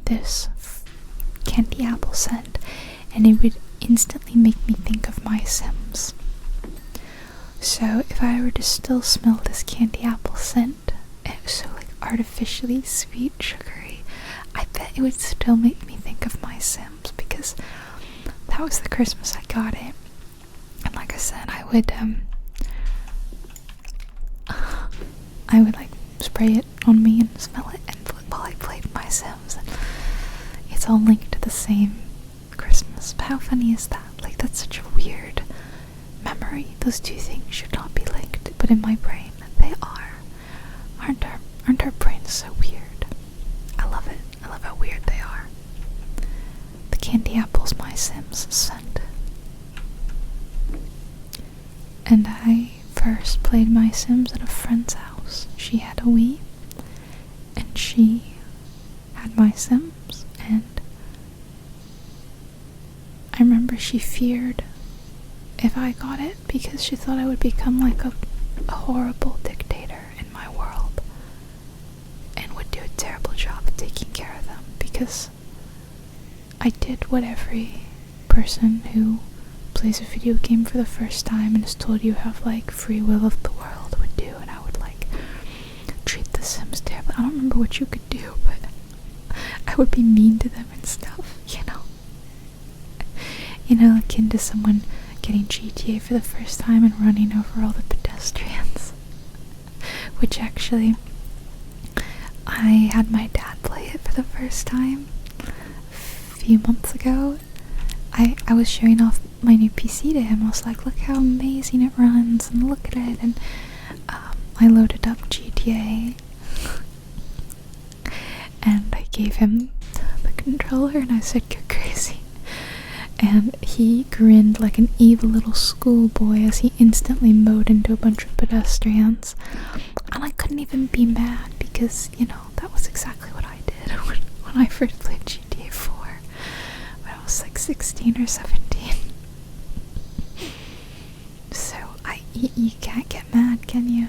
this candy apple scent, and it would instantly make me think of my Sims. So if I were to still smell this candy apple scent, it was so like artificially sweet, sugary, I bet it would still make me think of my Sims, because that was the Christmas I got it. And like I said, I would like spray it on me and smell it and while I played my Sims, and it's all linked to the same Christmas. But how funny is that? Like, that's such a weird memory. Those two things should not be linked, but in my brain they are. Aren't our brains so weird? I love it. I love how weird they are. The candy apple's my Sims scent. And I first played my Sims at a friend's house. She had a Wii, and she had my Sims, and I remember she feared if I got it because she thought I would become like a horrible dictator in my world and would do a terrible job of taking care of them, because I did what every person who plays a video game for the first time and is told you have like free will of the world would do, and I would like treat the Sims terribly. I don't remember what you could do, but I would be mean to them and stuff, you know, akin to someone getting GTA for the first time and running over all the pedestrians. Which actually, I had my dad play it for the first time a few months ago. I was showing off my new PC to him. I was like, look how amazing it runs, and look at it, and I loaded up GTA, and I gave him the controller, and I said, go crazy. And he grinned like an evil little schoolboy as he instantly mowed into a bunch of pedestrians. And I couldn't even be mad, because, you know, that was exactly what I did when I first played GTA 4. When I was like 16 or 17. So, you can't get mad, can you?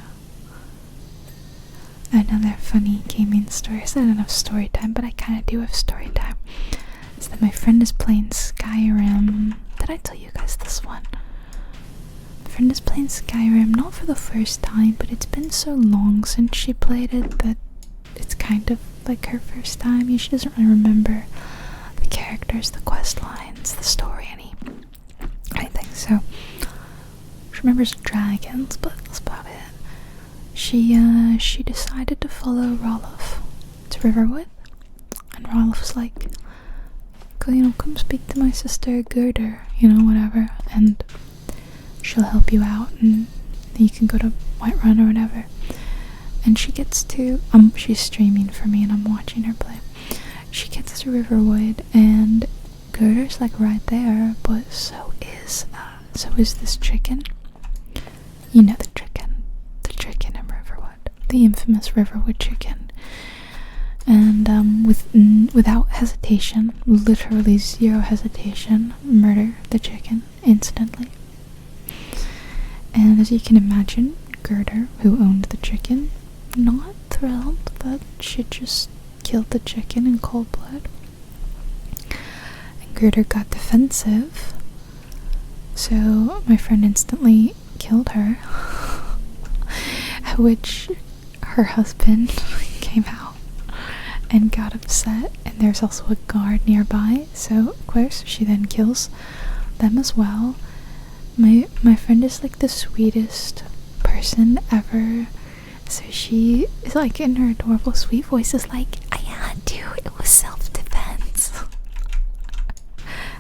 Another funny gaming story. I said I don't have story time, but I kind of do have story time. Is that my friend is playing Skyrim. Did I tell you guys this one? My friend is playing Skyrim, not for the first time, but it's been so long since she played it that it's kind of like her first time. She doesn't really remember the characters, the quest lines, the story, anything. So she remembers dragons, but that's about it. She decided to follow Roloff to Riverwood, and Roloff's like, come speak to my sister Gerder, whatever, and she'll help you out, and you can go to Whiterun or whatever. And she gets to, she's streaming for me and I'm watching her play. She gets to Riverwood and Gerder's like right there, but so is this chicken. You know the chicken in Riverwood, the infamous Riverwood chicken. And without hesitation, literally zero hesitation, murder the chicken instantly. And as you can imagine, Gerder, who owned the chicken, not thrilled that she just killed the chicken in cold blood. And Gerder got defensive, so my friend instantly killed her, at which her husband came out and got upset, and there's also a guard nearby, so of course she then kills them as well. My friend is like the sweetest person ever, so she is like in her adorable sweet voice is like, I had to, it was self-defense.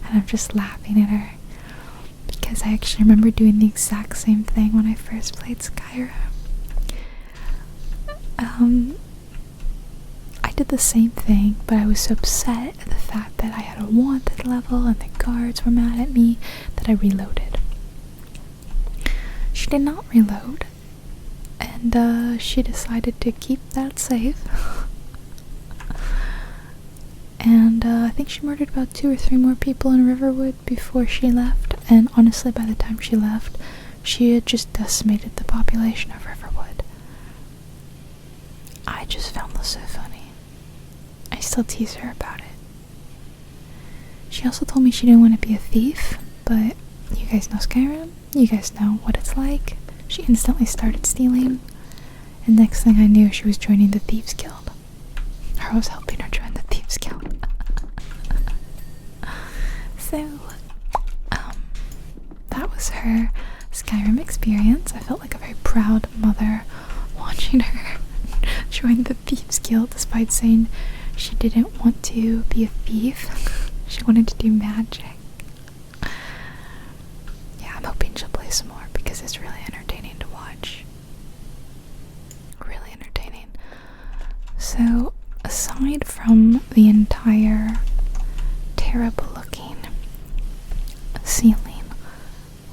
And I'm just laughing at her because I actually remember doing the exact same thing when I first played Skyrim. I did the same thing, but I was so upset at the fact that I had a wanted level and the guards were mad at me that I reloaded. She did not reload, and she decided to keep that safe. and I think she murdered about 2 or 3 more people in Riverwood before she left, and honestly by the time she left, she had just decimated the population of Riverwood. I just found this so funny. I still tease her about it. She also told me she didn't want to be a thief, but you guys know Skyrim? You guys know what it's like. She instantly started stealing, and next thing I knew, she was joining the Thieves Guild. Or I was helping her join the Thieves Guild. So, that was her Skyrim experience. I felt like a very proud mother watching her join the Thieves Guild despite saying she didn't want to be a thief. She wanted to do magic. Yeah, I'm hoping she'll play some more because it's really entertaining to watch. Really entertaining. So, aside from the entire terrible looking ceiling,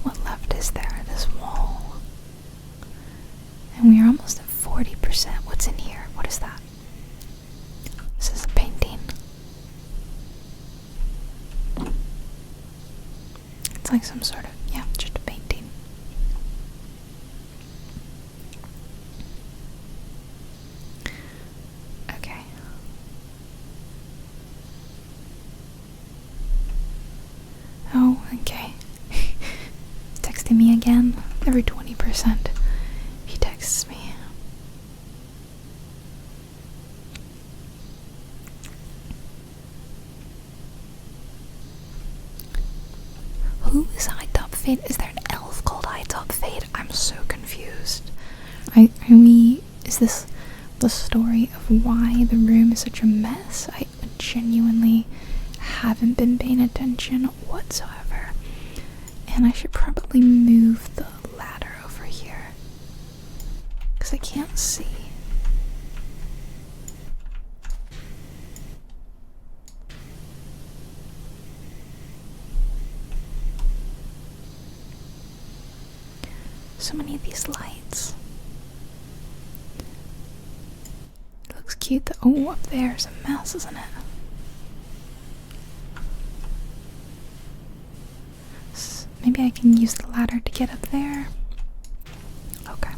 what left is there? This wall. And we are almost at 40%. What's in here? What is that? This is a painting. It's like some sort of, yeah, just a painting. Okay. Oh, okay. Texting me again. Every 20% he texts me. Who is Hightop Fade? Is there an elf called Hightop Fade? I'm so confused. Is this the story of why the room is such a mess? I genuinely haven't been paying attention whatsoever. And I should probably move the ladder over here, because I can't see. So many of these lights. It looks cute though. Oh, up there's a mess, isn't it? Maybe I can use the ladder to get up there. Okay.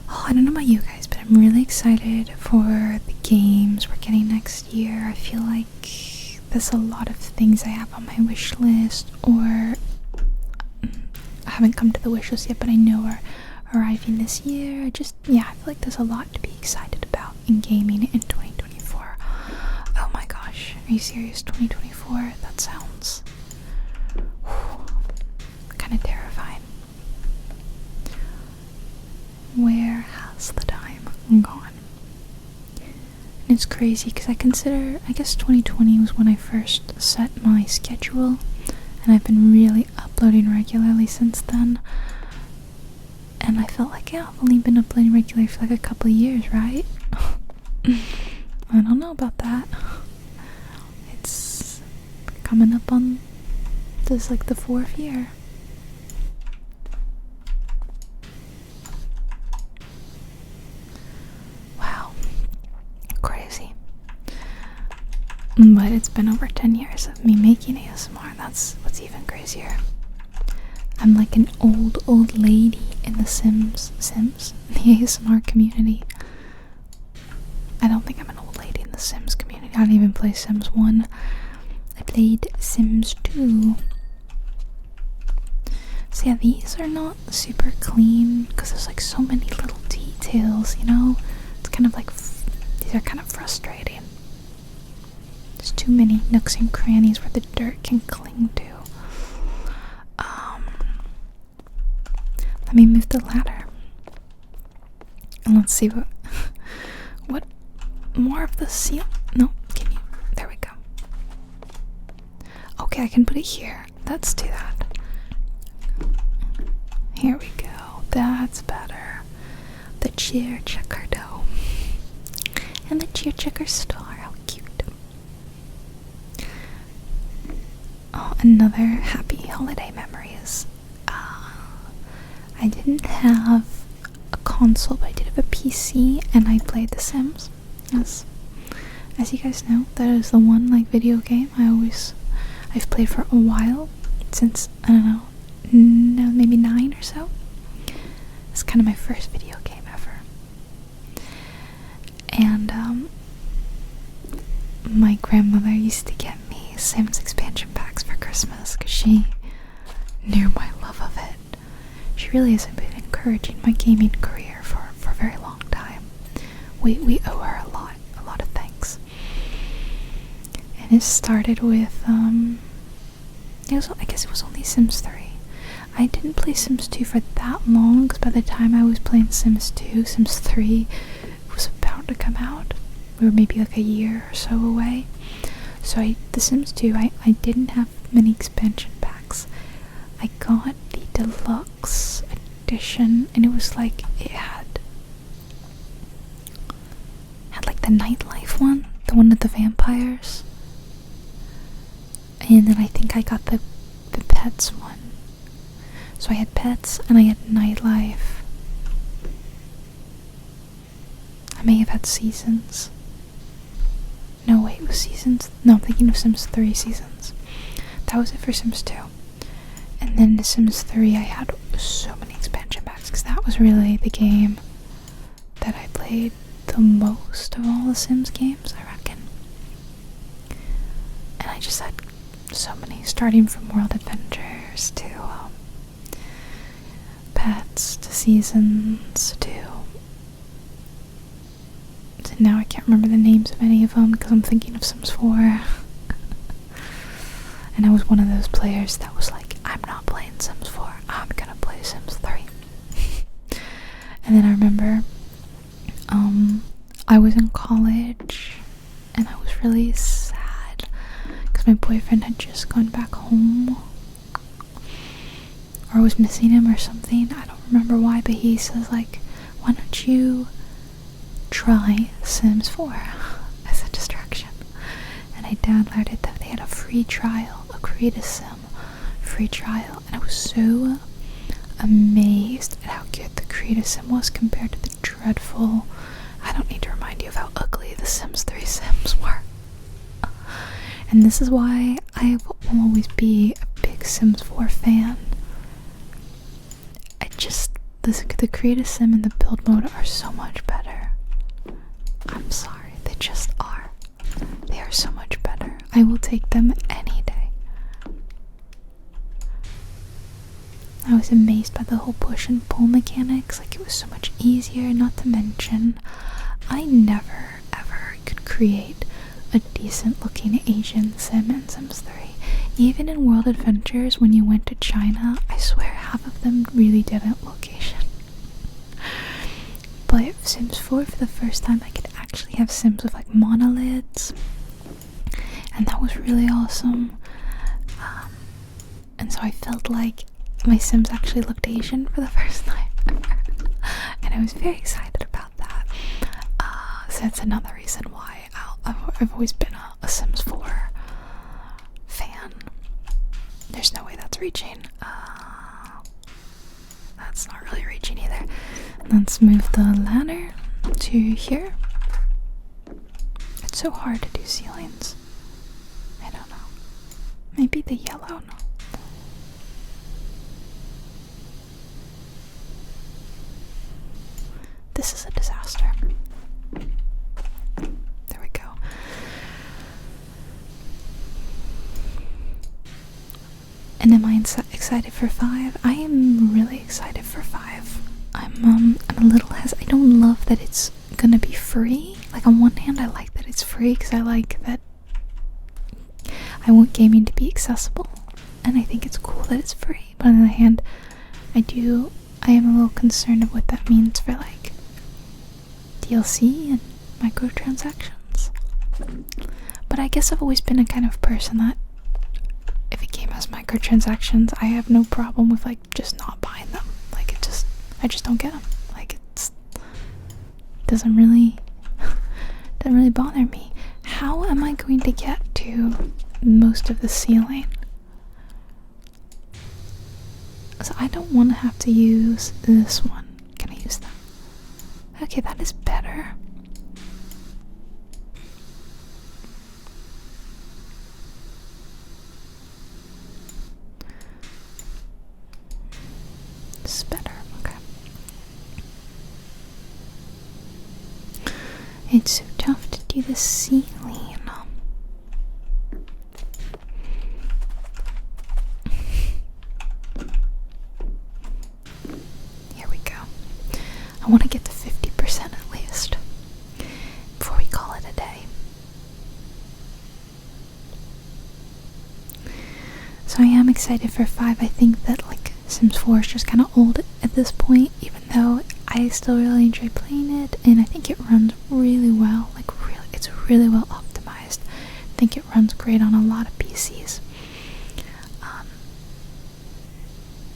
Oh, I don't know about you guys, but I'm really excited for the games we're getting next year. I feel like there's a lot of things I have on my wish list, or I haven't come to the wish list yet, but I know are arriving this year. I feel like there's a lot to be excited about in gaming in 2024. Oh my gosh, are you serious? 2024? That sounds kind of terrifying. Where has the time gone? And it's crazy because I guess 2020 was when I first set my schedule, and I've been really uploading regularly since then. And I felt like, yeah, I've only been uploading regularly for like a couple of years, right? I don't know about that. It's coming up on this, like, the 4th year. Wow. Crazy. But it's been over 10 years of me making ASMR. That's what's even crazier. I'm like an old lady in the Sims? The ASMR community. I don't think I'm an old lady in the Sims community. I don't even play Sims 1. I played Sims 2. So yeah, these are not super clean because there's like so many little details, you know? It's kind of like, these are kind of frustrating. There's too many nooks and crannies where the dirt can cling to. Let me move the ladder. And let's see what more of the seal. No, can you? There we go. Okay, I can put it here. Let's do that. Here we go. That's better. The cheer checker dome. And the cheer checker star. How cute. Oh, another happy holiday memories. I didn't have a console, but I did have a PC, and I played The Sims, as As you guys know, that is the one like video game I've played for a while, since, I don't know, no, maybe 9 or so. It's kind of my first video game ever. And my grandmother used to get me Sims expansion packs for Christmas because she knew my love of it. She really hasn't been encouraging my gaming career for a very long time. We owe her a lot of thanks. And it started with I guess it was only Sims 3. I didn't play Sims 2 for that long, because by the time I was playing Sims 2, Sims 3 was about to come out. We were maybe like a year or so away. So The Sims 2, I didn't have many expansion packs. I got the deluxe edition, and it was like, it had like the nightlife one, the one with the vampires. And then I think I got the pets one. So I had pets and I had nightlife. I may have had seasons. No, wait, it was seasons? No, I'm thinking of Sims 3 seasons. That was it for Sims 2. And then in Sims 3 I had so many expansion packs, because that was really the game that I played the most of all the Sims games, I reckon. And I just had so many, starting from World Adventures to pets to seasons to now I can't remember the names of any of them because I'm thinking of Sims 4. And I was one of those players that was like, I'm not playing Sims 4, I'm gonna play Sims 3. And then I remember I was in college and I was really sad because my boyfriend had just gone back home, or I was missing him or something. I don't remember why, but he says like, why don't you try Sims 4 as a distraction? And I downloaded that. They had a free trial, a Create a Sim free trial, and I was so amazed at how good the Create a Sim was compared to the dreadful, I don't need to remind you of how ugly the Sims 3 Sims were. And this is why I will always be a big Sims 4 fan. The Create a Sim and the build mode are so much better. I'm sorry, they just are. They are so much better. I will take them any day. I was amazed by the whole push and pull mechanics. Like, it was so much easier, not to mention I never ever could create a decent looking Asian Sim in Sims 3. Even in World Adventures, when you went to China, I swear half of them really didn't look Asian. But Sims 4, for the first time, I could actually have Sims with like monolids, and that was really awesome. And so I felt like my Sims actually looked Asian for the first time and I was very excited about that. So that's another reason why I've always been a Sims 4 fan. There's no way that's reaching. That's not really reaching either. Let's move the ladder to here. It's so hard to do ceilings. I don't know. Maybe the yellow? No. This is a disaster. There we go. And am I excited for 5? I am really excited for 5. I'm a little I don't love that it's gonna be free. Like, on one hand I like that it's free because I like that I want gaming to be accessible, and I think it's cool that it's free. But on the other hand, I am a little concerned of what that means for like DLC and microtransactions. But I guess I've always been a kind of person that if a game has microtransactions, I have no problem with like just not buying them. Like, I just don't get them. Like, doesn't really bother me. How am I going to get to most of the ceiling? So I don't want to have to use this one. Can I use that? Okay, that is better. It's so tough to do the ceiling. Here we go. I want to get to 50% at least before we call it a day. So I am excited for 5. I think that like Sims 4 is just kind of old at this point, even though I still really enjoy playing it, and I think it runs really well. It's really well optimized. I think it runs great on a lot of PCs.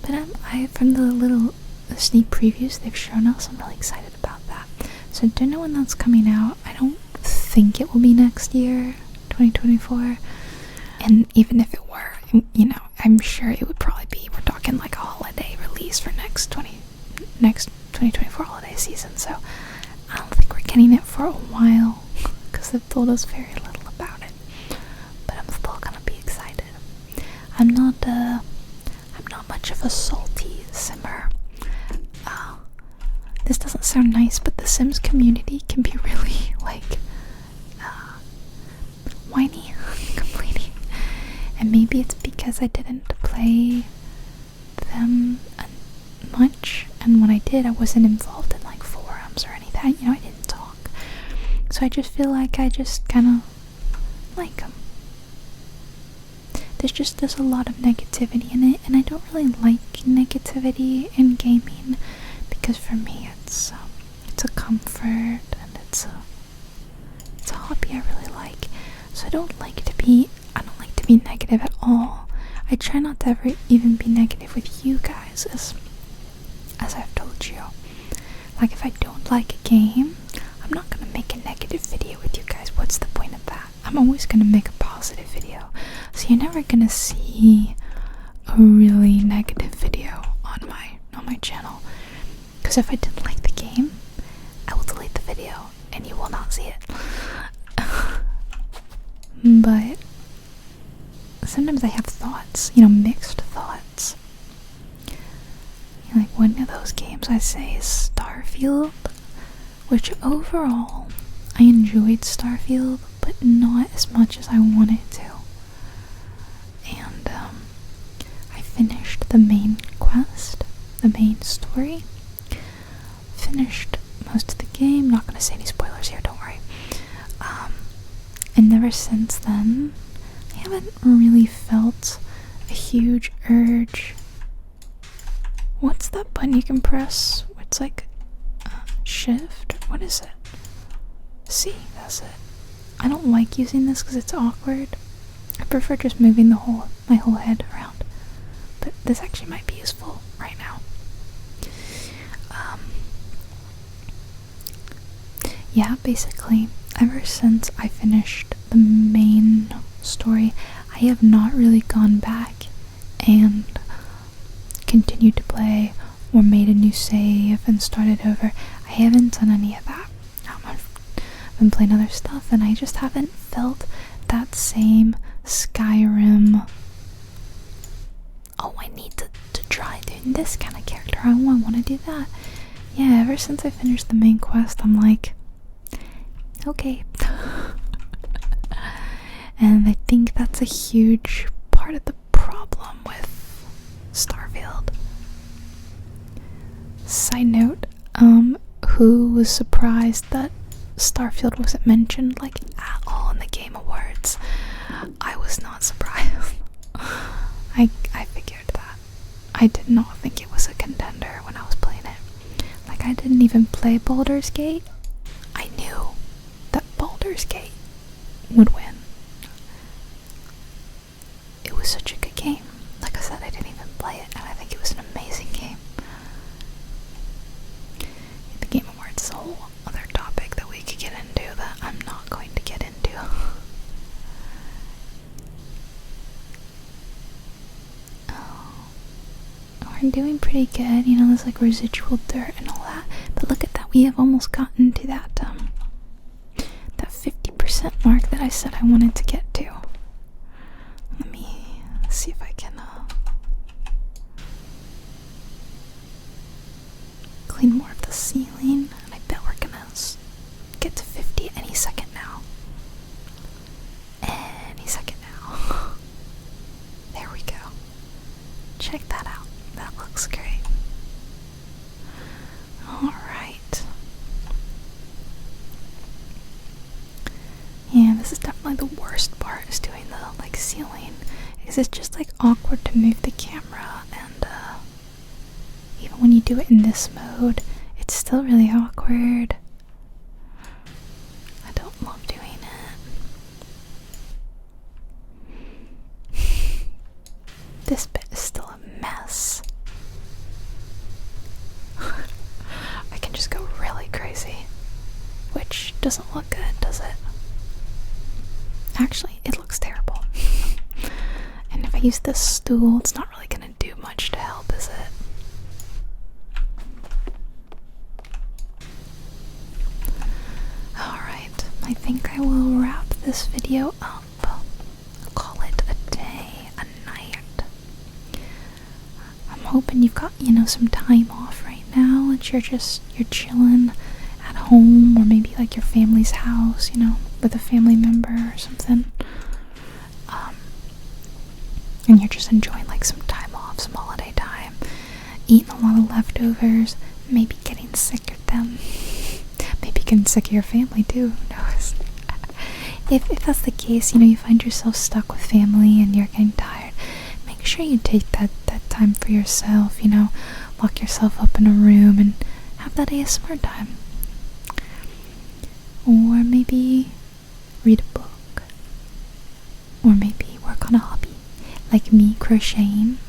But from the little sneak previews they've shown us, I'm really excited about that. So I don't know when that's coming out. I don't think it will be next year, 2024. And even if it were, you know, I'm sure it would probably be, we're talking like a holiday release for next 2024 holiday season. So I don't think we're getting it for a while because they've told us very little about it. But I'm still gonna be excited. I'm not much of a salty simmer. This doesn't sound nice, but the Sims community can be really like whiny, complaining. And maybe it's because I didn't play them much, and when I did, I wasn't involved in like forums or anything. You know, I didn't talk. So I just feel like I just kind of like them. There's a lot of negativity in it, and I don't really like negativity in gaming because for me it's a comfort, and it's a hobby I really like. So I don't like to be negative at all. I try not to ever even be negative with you guys, as I've told you. Like, if I don't like a game, I'm not gonna make a negative video with you guys. What's the point of that? I'm always gonna make a positive video. So you're never gonna see a really negative video on my channel. Because if I didn't like the game, I will delete the video and you will not see it. But sometimes I have thoughts, you know, mixed thoughts. Like one of those games I say is Starfield, which overall I enjoyed Starfield, but not as much as I wanted to. And I finished the main quest, the main story, finished most of the game. Not gonna say any spoilers here, don't worry. And ever since then, I haven't really felt a huge urge. What's that button you can press? It's like shift? What is it? C, that's it. I don't like using this because it's awkward. I prefer just moving my whole head around. But this actually might be useful right now. Yeah, basically, ever since I finished the main story, I have not really gone back and continued to play or made a new save and started over. I haven't done any of that. I've been playing other stuff, and I just haven't felt that same Skyrim, oh, I need to try doing this kind of character. I want to do that. Yeah, ever since I finished the main quest, I'm like, okay. And I think that's a huge part of the problem with Starfield. Side note, who was surprised that Starfield wasn't mentioned like at all in the Game Awards? I was not surprised. I figured that. I did not think it was a contender when I was playing it. Like, I didn't even play Baldur's Gate. I knew that Baldur's Gate would win. It was such a good game. Like I said, I didn't even play it, and I think it was an amazing game. The Game Awards is a whole other topic that we could get into that I'm not going to get into. We're doing pretty good, you know, there's like residual dirt and all that, but look at that, we have almost gotten to that 50% mark that I said I wanted to get to. Let me see if I can clean more of the ceiling, and I bet we're gonna get to 50 That looks great. Alright. Yeah, this is definitely the worst part, is doing the like ceiling. Because it's just like awkward to move the camera, and even when you do it in this mode, it's still really awkward. I don't love doing it. This bit is still a mess. I can just go really crazy, which doesn't look good, does it? Actually, it looks terrible. And if I use this stool, it's not really gonna do much to help, is it? Alright, I think I will wrap this video up. I'll call it a day, a night. I'm hoping you've got, some time off right now, and you're chilling at home, or maybe like your family's house, with a family member or something. And you're just enjoying like some time off, some holiday time, eating a lot of leftovers, maybe getting sick of them, maybe getting sick of your family too, who knows. If that's the case, you find yourself stuck with family and you're getting tired, make sure you take that time for yourself, lock yourself up in a room and have that ASMR time. Or maybe read a book, or maybe work on a hobby. Like me crocheting,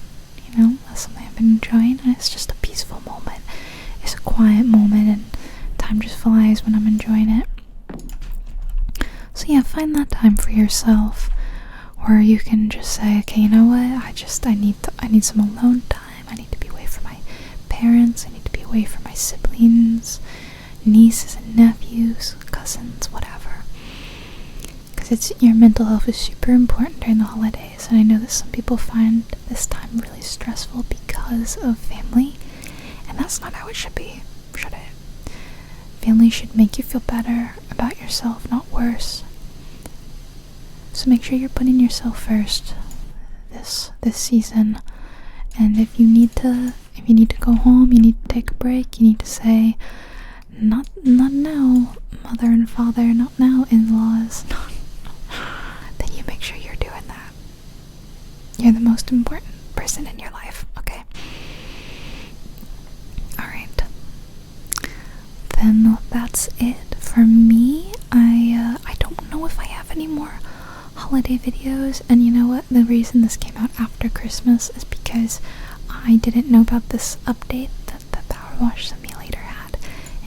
that's something I've been enjoying, and it's just a peaceful moment. It's a quiet moment, and time just flies when I'm enjoying it. So yeah, find that time for yourself, or you can just say, okay, you know what? I need some alone time. I need to be away from my parents. I need to be away from my siblings, nieces and nephews, cousins, whatever. Your mental health is super important during the holidays, and I know that some people find this time really stressful because of family, and that's not how it should be, should it? Family should make you feel better about yourself, not worse. So make sure you're putting yourself first this season, and if you need to go home, you need to take a break, you need to say, not now, mother and father, not now, in-laws. Then you make sure you're doing that. You're the most important person in your life, okay? Alright. Then that's it for me. I don't know if I have any more holiday videos, and you know what? The reason this came out after Christmas is because I didn't know about this update that the PowerWash Simulator had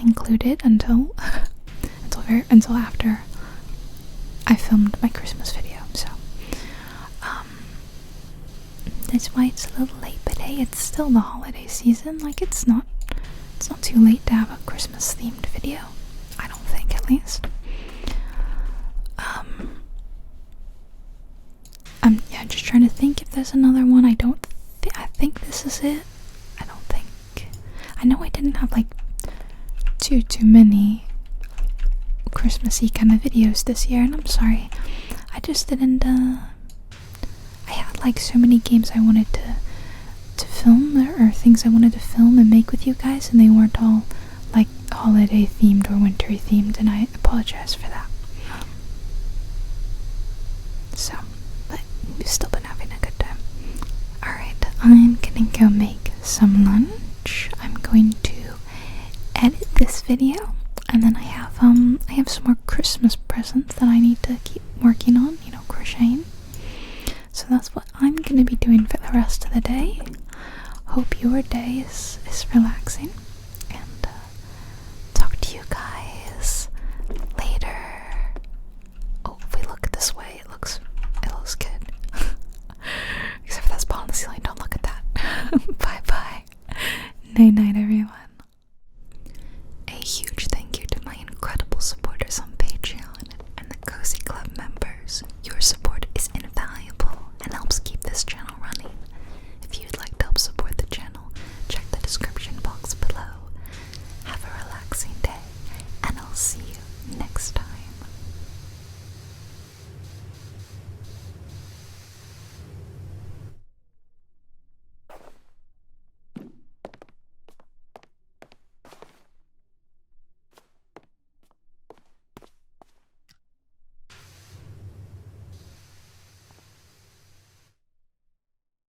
included until after I filmed my Christmas video, so that's why it's a little late, but hey, it's still the holiday season. Like, it's not too late to have a Christmas themed video, I don't think, at least. I'm just trying to think if there's another one. I think this is it. I know I didn't have like too many Christmassy kind of videos this year, and I'm sorry. I just didn't I had like so many games I wanted to film, or things I wanted to film and make with you guys, and they weren't all like holiday themed or wintry themed, and I apologize for that. But we've still been having a good time. Alright, I'm gonna go make some lunch. I'm going to edit this video, and then I have some more Christmas presents that I need to keep working on, crocheting. So that's what I'm gonna be doing for the rest of the day. Hope your day is relaxing, and talk to you guys later. Oh, if we look this way, it looks good. Except for that spot on the ceiling, don't look at that. Bye bye. Night night, everyone.